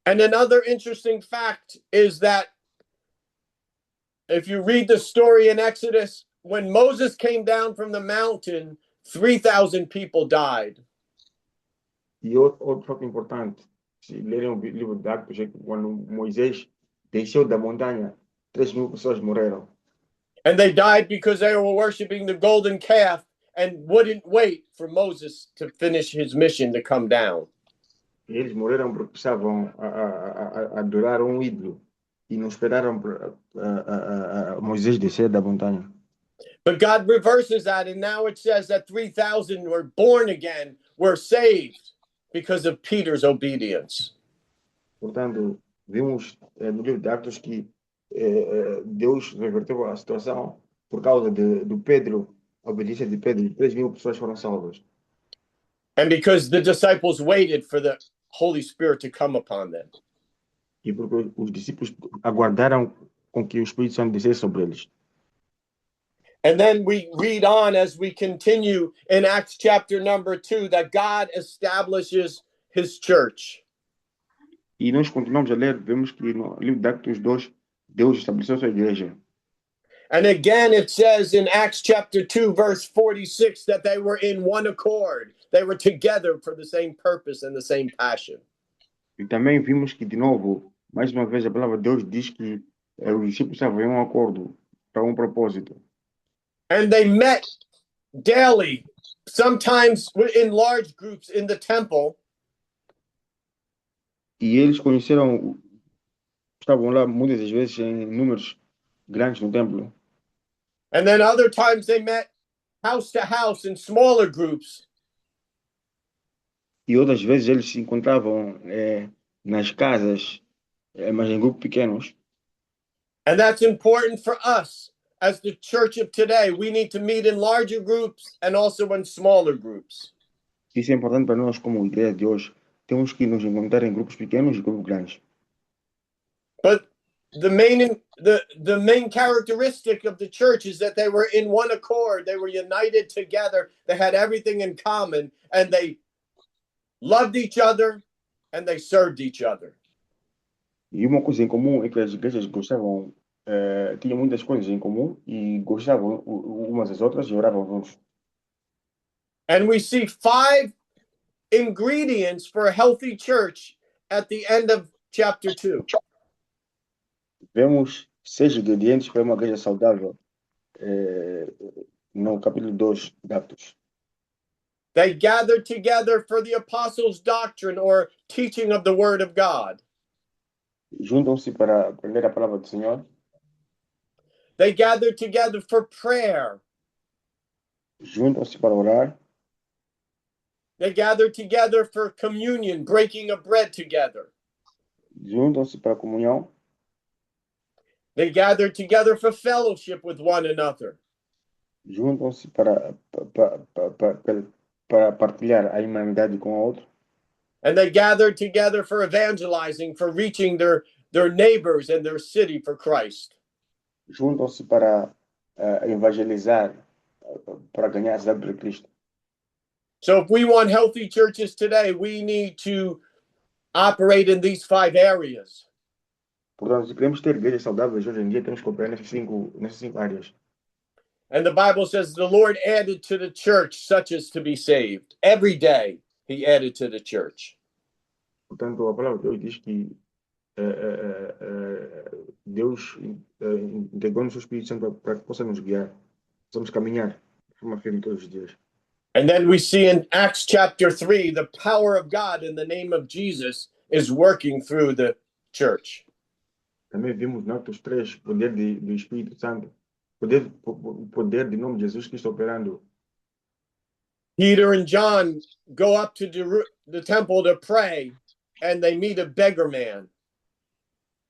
And another interesting fact is that if you read the story in Exodus, when Moses came down from the mountain, 3,000 people died. E outro fato importante, se lerem o livro de Atos, quando Moisés desceu da montanha, 3.000 pessoas morreram. And they died because they were worshiping the golden calf and wouldn't wait for Moses to finish his mission to come down. E eles morreram porque precisavam adorar um ídolo e não esperaram Moisés descer da montanha. But God reverses that, and now it says that 3,000 were born again, were saved because of Peter's obedience. Portanto, vimos no livro de Atos que Deus reverteu a situação por causa do Pedro, a obediência de Pedro, 3.000 pessoas foram salvas. And because the disciples waited for the Holy Spirit to come upon them. E porque os discípulos aguardaram com que o Espírito Santo descesse sobre eles. And then we read on as we continue in Acts chapter number 2 that God establishes his church. E nós continuamos a ler, vemos que no livro de Atos 2, Deus estabeleceu sua igreja. And again, it says in Acts chapter 2, verse 46, that they were in one accord. They were together for the same purpose and the same passion. E também vimos que, de novo, mais uma vez, a palavra de Deus diz que os discípulos estavam em um acordo para um propósito. And they met daily, sometimes in large groups in the temple. E eles conheceram, estavam lá muitas das vezes em números grandes no templo. And then other times they met house to house in smaller groups. E outras vezes eles se encontravam nas casas, mas em grupos pequenos. And that's important for us as the church of today. We need to meet in larger groups and also in smaller groups. Isso é importante para nós como igreja de hoje. Temos que nos encontrar em grupos pequenos e grupos grandes. But the main characteristic of the church is that they were in one accord. They were united together. They had everything in common, and they loved each other and they served each other. E uma coisa em comum é que as igrejas gostavam, tinham muitas coisas em comum e gostavam umas das outras e oravam juntos. And we see 5 ingredients for a healthy church at the end of chapter 2. Vemos 6 ingredientes para uma igreja saudável no capítulo 2 de Atos. They gathered together for the apostles' doctrine or teaching of the word of God. Juntam-se para aprender a palavra do Senhor. They gathered together for prayer. Juntam-se para orar. They gathered together for communion, breaking of bread together. Juntam-se para a comunhão. They gathered together for fellowship with one another. Juntam-se para partilhar a humanidade com a outra. And they gathered together for evangelizing, for reaching their neighbors and their city for Christ. Juntam-se para evangelizar, para ganhar a cidade para Cristo. So if we want healthy churches today, we need to operate in these 5 areas. Portanto, se queremos ter igrejas saudáveis hoje em dia, temos que operar nessas cinco áreas. And the Bible says the Lord added to the church such as to be saved. Every day he added to the church. Portanto, a palavra de Deus diz que Deus entregou-nos o Espírito Santo para que possa nos guiar, possamos caminhar de forma firme todos os dias. And then we see in Acts chapter 3, the power of God in the name of Jesus is working through the church. Também vimos em Atos 3 o poder do Espírito Santo, o poder de nome de Jesus Cristo operando. Peter and John go up to the temple to pray, and they meet a beggar man.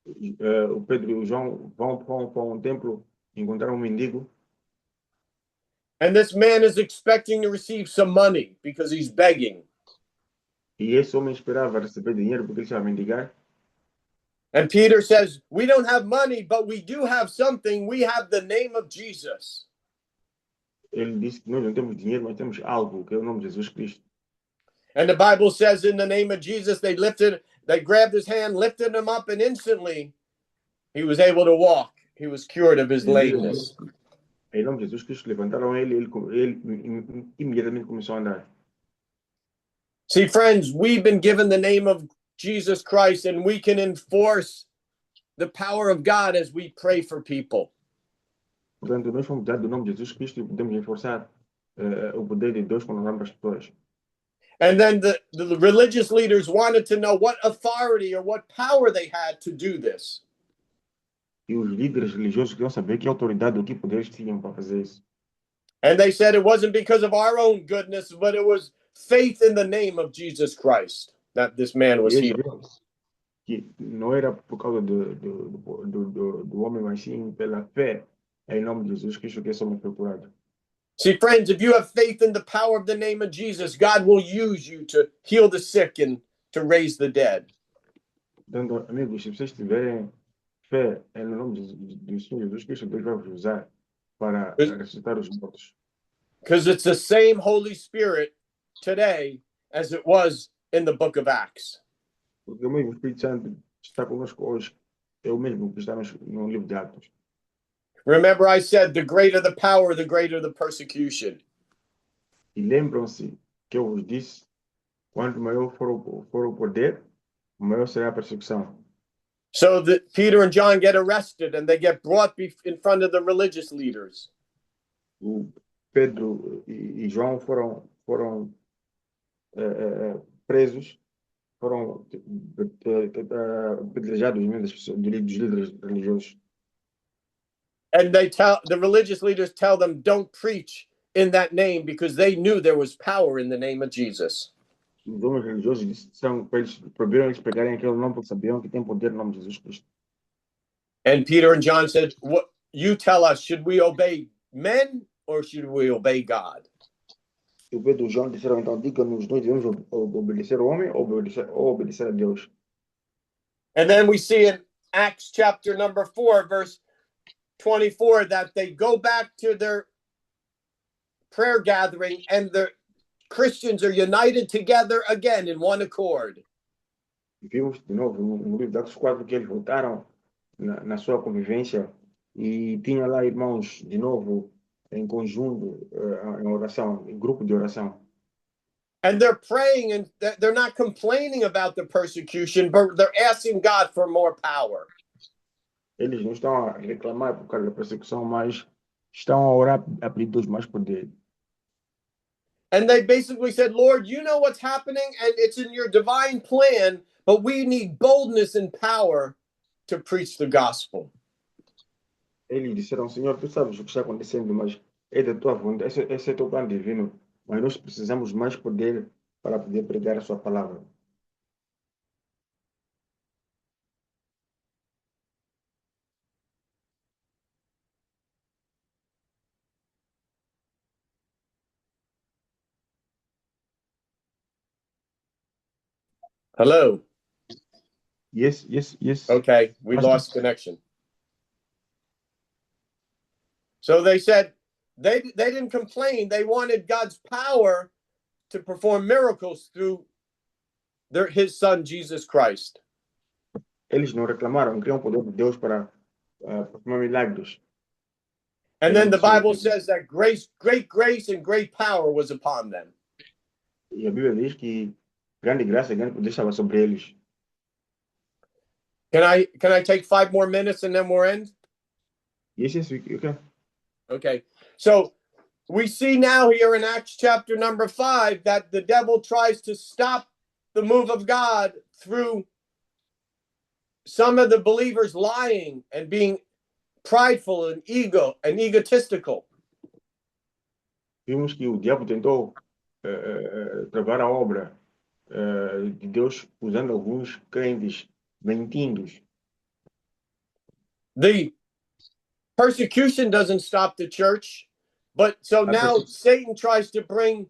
O Pedro e o João vão para templo encontrar mendigo. And this man is expecting to receive some money because he's begging. E esse homem esperava receber dinheiro porque ele estava a mendigar. And Peter says, we don't have money, but we do have something. We have the name of Jesus. Ele disse que nós não temos dinheiro, mas temos algo, que é o nome de Jesus Cristo. And the Bible says in the name of Jesus, they grabbed his hand, lifted him up, and instantly he was able to walk. He was cured of his lameness. Em nome de Jesus Cristo, levantaram ele imediatamente começou a andar. See, friends, we've been given the name of Jesus Christ, and we can enforce the power of God as we pray for people. Portanto, nós fomos dados o nome de Jesus Cristo e podemos reforçar o poder de Deus quando oramos para as pessoas. And then the religious leaders wanted to know what authority or what power they had to do this. E os líderes religiosos queriam saber que autoridade ou que poderes tinham para fazer isso. And they said it wasn't because of our own goodness, but it was faith in the name of Jesus Christ that this man was healed. Que não era por causa do homem, mas sim pela fé em nome de Jesus Cristo que esse homem foi curado. See, friends, if you have faith in the power of the name of Jesus, God will use you to heal the sick and to raise the dead. Portanto, amigos, se vocês tiverem fé no nome do Senhor Jesus Cristo, Deus vai vos usar para ressuscitar os mortos. Because it's the same Holy Spirit today as it was in the book of Acts. Porque o mesmo Espírito Santo está conosco hoje, é o mesmo que está no livro de Atos. Remember, I said the greater the power, the greater the persecution. E lembram-se que eu vos disse, quanto maior for o poder, maior será a persecução. So that Peter and John get arrested and they get brought in front of the religious leaders. O Pedro e João foram presos, foram apedrejados dos líderes religiosos. And the religious leaders tell them, don't preach in that name, because they knew there was power in the name of Jesus. Os homens religiosos disseram para eles, proibiram eles pegarem aquele nome porque sabiam que tem poder no nome de Jesus Cristo. And Peter and John said, "What you tell us, should we obey men or should we obey God?" E o Pedro e o João disseram, então, diga-nos, nós devemos obedecer ao homem ou obedecer a Deus. And then we see in Acts chapter number 4, verse 24, that they go back to their prayer gathering and the Christians are united together again in one accord. E vimos de novo no livro de Atos 4 que eles voltaram na sua convivência e tinha lá irmãos de novo em conjunto, em oração, em grupo de oração. And they're praying and they're not complaining about the persecution, but they're asking God for more power. Eles não estão a reclamar por causa da persecução, mas estão a orar a pedir Deus mais poder. And they basically said, Lord, you know what's happening and it's in your divine plan, but we need boldness and power to preach the gospel. Eles disseram, Senhor, tu sabes o que está acontecendo, mas é da tua vontade, esse é teu plano divino, mas nós precisamos mais poder para poder pregar a sua palavra. Hello. Yes. Okay, we lost connection. So they said they didn't complain. They wanted God's power to perform miracles through his son, Jesus Christ. Eles não reclamaram, queriam o poder de Deus para performar milagres. And then the Bible says that great grace and great power was upon them. E a Bíblia diz que grande graça e grande poder estava sobre eles. Can I take 5 more minutes and then we'll end? Yes, okay. Okay. So we see now here in Acts chapter number 5 that the devil tries to stop the move of God through some of the believers lying and being prideful and egotistical. Vimos que o diabo tentou travar a obra de Deus usando alguns crentes mentindo. The persecution doesn't stop the church, but so now Satan tries to bring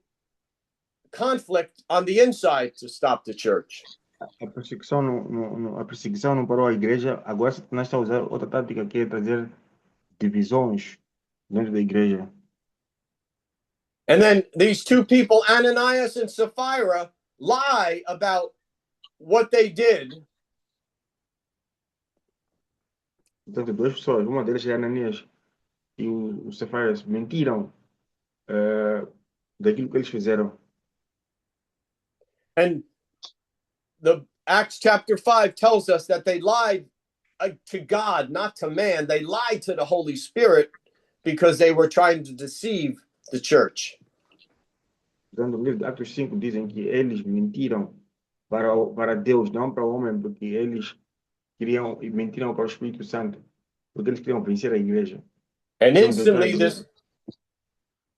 conflict on the inside to stop the church. A perseguição não parou a igreja, agora nós estamos a usar outra tática que é trazer divisões dentro da igreja. And then these two people, Ananias and Sapphira, lie about what they did. Portanto, duas pessoas, uma delas é Ananias e o Sapphira, mentiram daquilo que eles fizeram. And the Acts chapter 5 tells us that they lied to God, not to man. They lied to the Holy Spirit because they were trying to deceive the church. Portanto, no livro de Atos 5 dizem que eles mentiram para Deus, não para o homem, porque eles queriam e mentiram para o Espírito Santo, porque eles queriam vencer a igreja. And instantly this...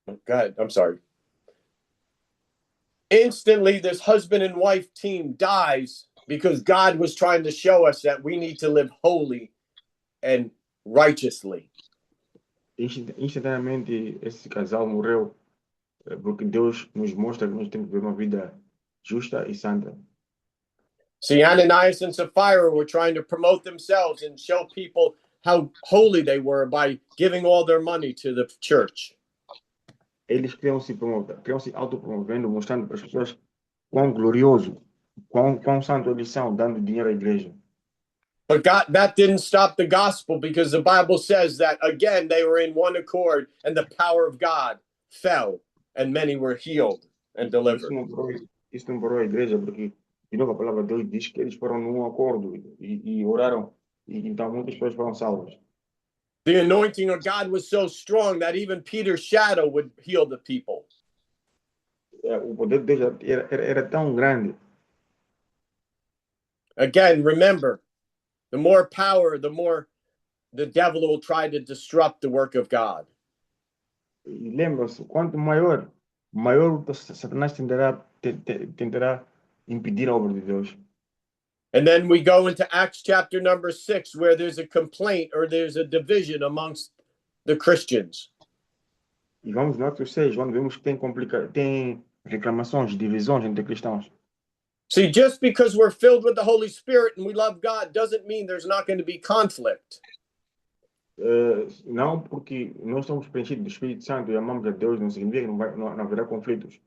Go ahead, I'm sorry. Instantly, this husband and wife team dies because God was trying to show us that we need to live holy and righteously. Instantaneamente, esse casal morreu porque Deus nos mostra que nós temos que viver uma vida justa e santa. See, Ananias and Sapphira were trying to promote themselves and show people how holy they were by giving all their money to the church. Eles queriam se autopromovendo, mostrando para as pessoas quão glorioso, quão santo eles são, dando dinheiro à igreja. But God, that didn't stop the gospel, because the Bible says that, again, they were in one accord and the power of God fell and many were healed and delivered. Isso não parou a igreja, porque, de novo, a palavra de Deus diz que eles foram num acordo e oraram, e então muitas pessoas foram salvas. The anointing of God was so strong that even Peter's shadow would heal the people. O poder de Deus era tão grande. Again, remember, the more power, the more the devil will try to disrupt the work of God. E lembra-se, quanto maior maior luta Satanás tentará impedir a obra de Deus. And then we go into Acts chapter number 6, where there's a complaint or there's a division amongst the Christians. E vamos no Atos 6, onde vemos que tem reclamações, divisões entre cristãos. See, just because we're filled with the Holy Spirit and we love God doesn't mean there's not going to be conflict. Não porque nós estamos preenchidos do Espírito Santo e amamos a Deus, não significa que não haverá conflitos.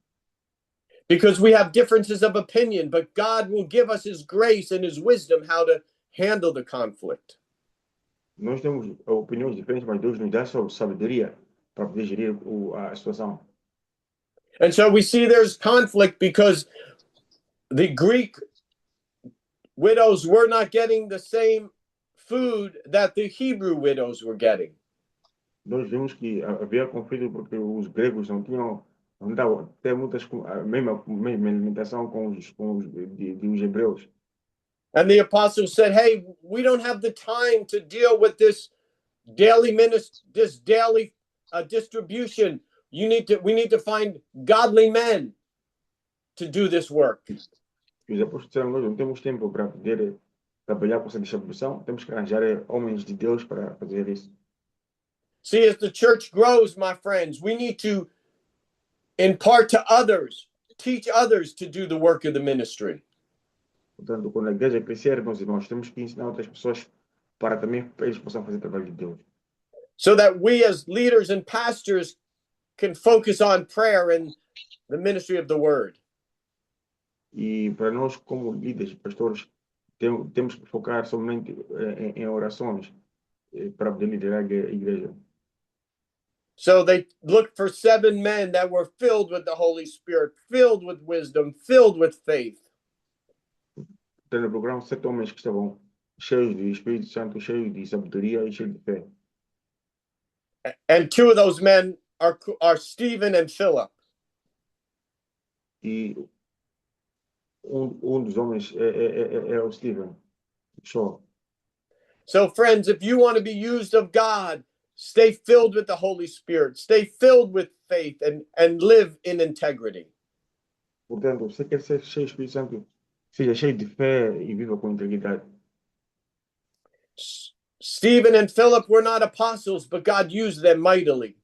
Because we have differences of opinion, but God will give us his grace and his wisdom how to handle the conflict. Nós temos opiniões diferentes, mas Deus nos dá sabedoria para poder gerir a situação. And so we see there's conflict because the Greek widows were not getting the same food that the Hebrew widows were getting. Nós vemos que havia conflito porque os gregos não davam até a mesma alimentação com os hebreus. And the apostles said, hey, we don't have the time to deal with this daily distribution. We need to find godly men to do this work. E os apóstolos disseram, nós não temos tempo para poder trabalhar com essa distribuição, temos que arranjar homens de Deus para fazer isso. See, as the church grows, my friends, we need to impart to others, teach others to do the work of the ministry. Portanto, quando a igreja crescer, meus irmãos, temos que ensinar outras pessoas para também eles possam fazer o trabalho de Deus. So that we as leaders and pastors can focus on prayer and the ministry of the word. E para nós, como líderes, pastores, temos que focar somente em orações para poder liderar a igreja. So they looked for 7 men that were filled with the Holy Spirit, filled with wisdom, filled with faith. Então, no programa, 7 homens que estavam cheios do Espírito Santo, cheios de sabedoria e cheios de fé. And 2 of those men are Stephen and Philip. E dos homens é o Stephen Shaw. So, friends, if you want to be used of God, stay filled with the Holy Spirit, stay filled with faith, and live in integrity. Portanto, você quer ser cheio do Espírito Santo, seja cheio de fé e viva com integridade. Stephen and Philip were not apostles, but God used them mightily.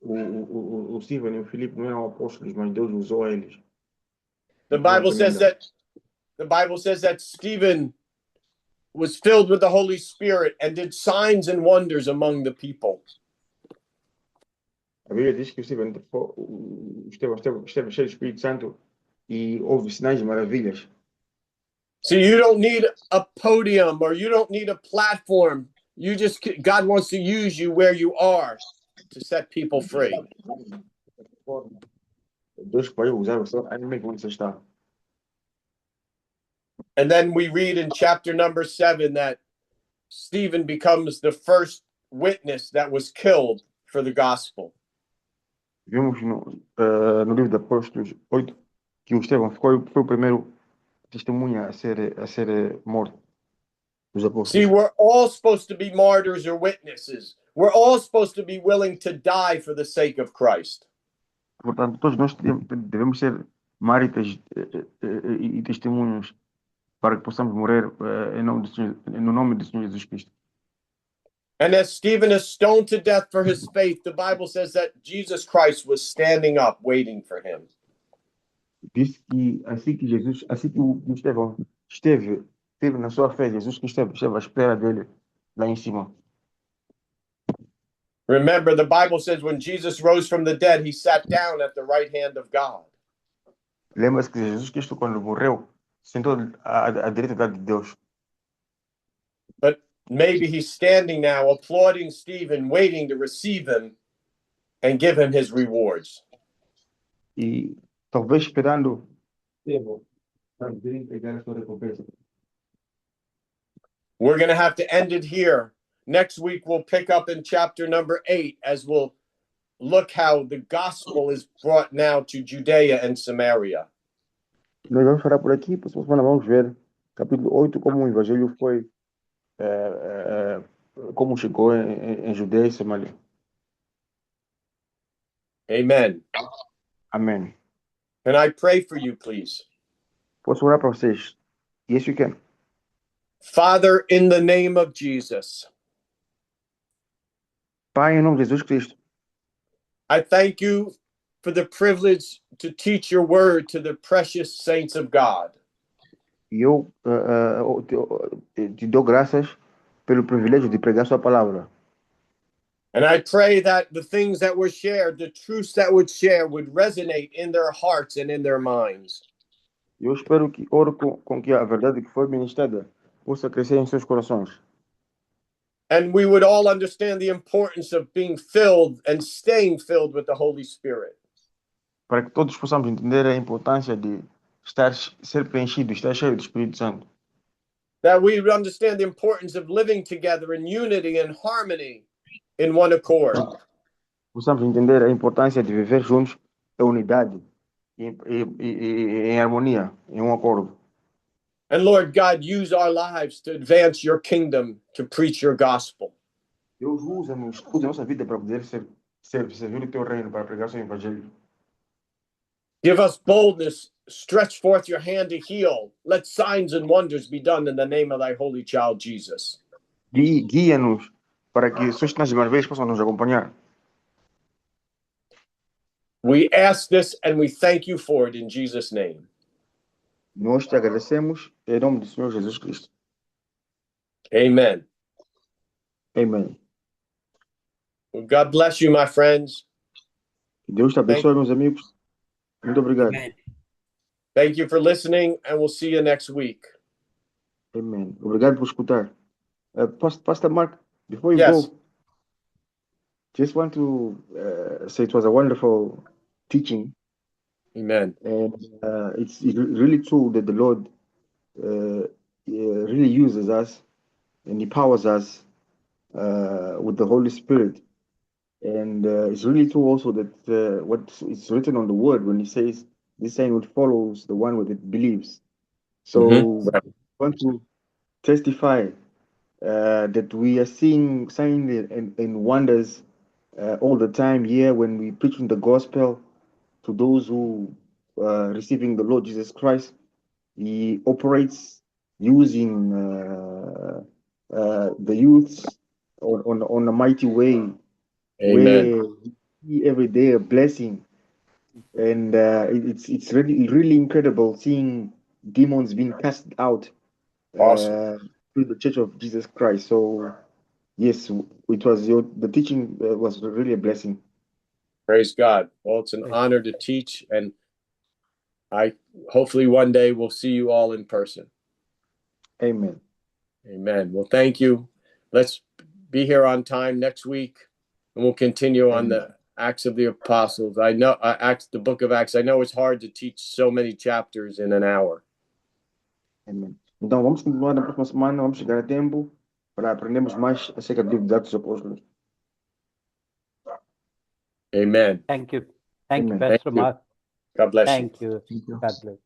O Stephen e o Filipe não eram apóstolos, mas Deus usou eles. The Bible says that Stephen was filled with the Holy Spirit and did signs and wonders among the people. A Bíblia diz que o Stephen esteve cheio do Espírito Santo e houve sinais e maravilhas. So you don't need a podium or you don't need a platform. God wants to use you where you are to set people free. Deus pode usar você aí mesmo onde você está. And then we read in chapter number 7 that Stephen becomes the first witness that was killed for the gospel. Vimos no livro de Apóstolos 8 que o Estevão foi o primeiro testemunha a ser morto. Os apóstolos. See, we're all supposed to be martyrs or witnesses. We're all supposed to be willing to die for the sake of Christ. Portanto, todos nós devemos ser mártires e testemunhos para que possamos morrer no nome do Senhor Jesus Cristo. And as Stephen is stoned to death for his faith, the Bible says that Jesus Christ was standing up waiting for him. Diz que assim que o Estevão esteve firme na sua fé, Jesus Cristo esteve à espera dele lá em cima. Remember, the Bible says when Jesus rose from the dead, he sat down at the right hand of God. Lembra-se que Jesus Cristo, quando morreu, sentou à direita de Deus. But maybe he's standing now, applauding Stephen, waiting to receive him and give him his rewards. E talvez esperando para poder entregar a sua recompensa. We're going to have to end it here. Next week, we'll pick up in chapter number 8 as we'll look how the gospel is brought now to Judea and Samaria. Nós vamos parar por aqui, próxima semana vamos ver capítulo 8, como o evangelho foi, como chegou em Judeia e Samaria. Amen. Amém. Can I pray for you, please? Posso orar para vocês? Yes, you can. Father, in the name of Jesus, Pai, em nome de Jesus Cristo, I thank you for the privilege to teach your word to the precious saints of God. e eu te dou graças pelo privilégio de pregar sua palavra. And I pray that the things that were shared, the truths that would share, would resonate in their hearts and in their minds. Eu espero que oro com que a verdade que foi ministrada possa crescer em seus corações. And we would all understand the importance of being filled and staying filled with the Holy Spirit. Para que todos possamos entender a importância de ser preenchido, estar cheio do Espírito Santo. That we would understand the importance of living together in unity and harmony in one accord. Possamos entender a importância de viver juntos em unidade e em harmonia, em acordo. And Lord God, use our lives to advance your kingdom, to preach your gospel. Deus usa-nos, usa a nossa vida para poder servir o teu reino, para pregar o seu evangelho. Give us boldness, stretch forth your hand to heal. Let signs and wonders be done in the name of thy holy child, Jesus. Guia-nos para que suas sinais e maravilhas possam nos acompanhar. We ask this and we thank you for it in Jesus' name. Nós te agradecemos em nome do Senhor Jesus Cristo. Amen. Amém. Well, God bless you, my friends. Que Deus te abençoe, meus amigos. Muito obrigado. Amém. Thank you for listening, and we'll see you next week. Amém. Obrigado por escutar. Pastor Mark, before you Yes. go, just want to say it was a wonderful teaching. Amen. And it's really true that the Lord really uses us and empowers us with the Holy Spirit. And it's really true also that what is written on the word when he says, this sign will follow the one with it believes. So I want to testify that we are seeing signs and wonders all the time here when we preach the gospel to those who are receiving the Lord Jesus Christ. He operates using the youths on a mighty way. Amen. Where every day a blessing, and it's really incredible seeing demons being cast out Awesome. through the Church of Jesus Christ. So yes, it was the teaching was really a blessing. Praise God. Well, it's an honor to teach, and I hopefully one day we'll see you all in person. Amen. Amen. Well, thank you. Let's be here on time next week, and we'll continue on the Acts of the Apostles. I know the book of Acts. I know it's hard to teach so many chapters in an hour. Amen. Então vamos continuar na próxima semana, vamos chegar a tempo para aprendermos mais acerca do livro dos Atos dos Apóstolos. Amen. Thank you. Thank you, Amen. Pastor Thank you. Mark. God bless you. Thank you. Thank you. God bless.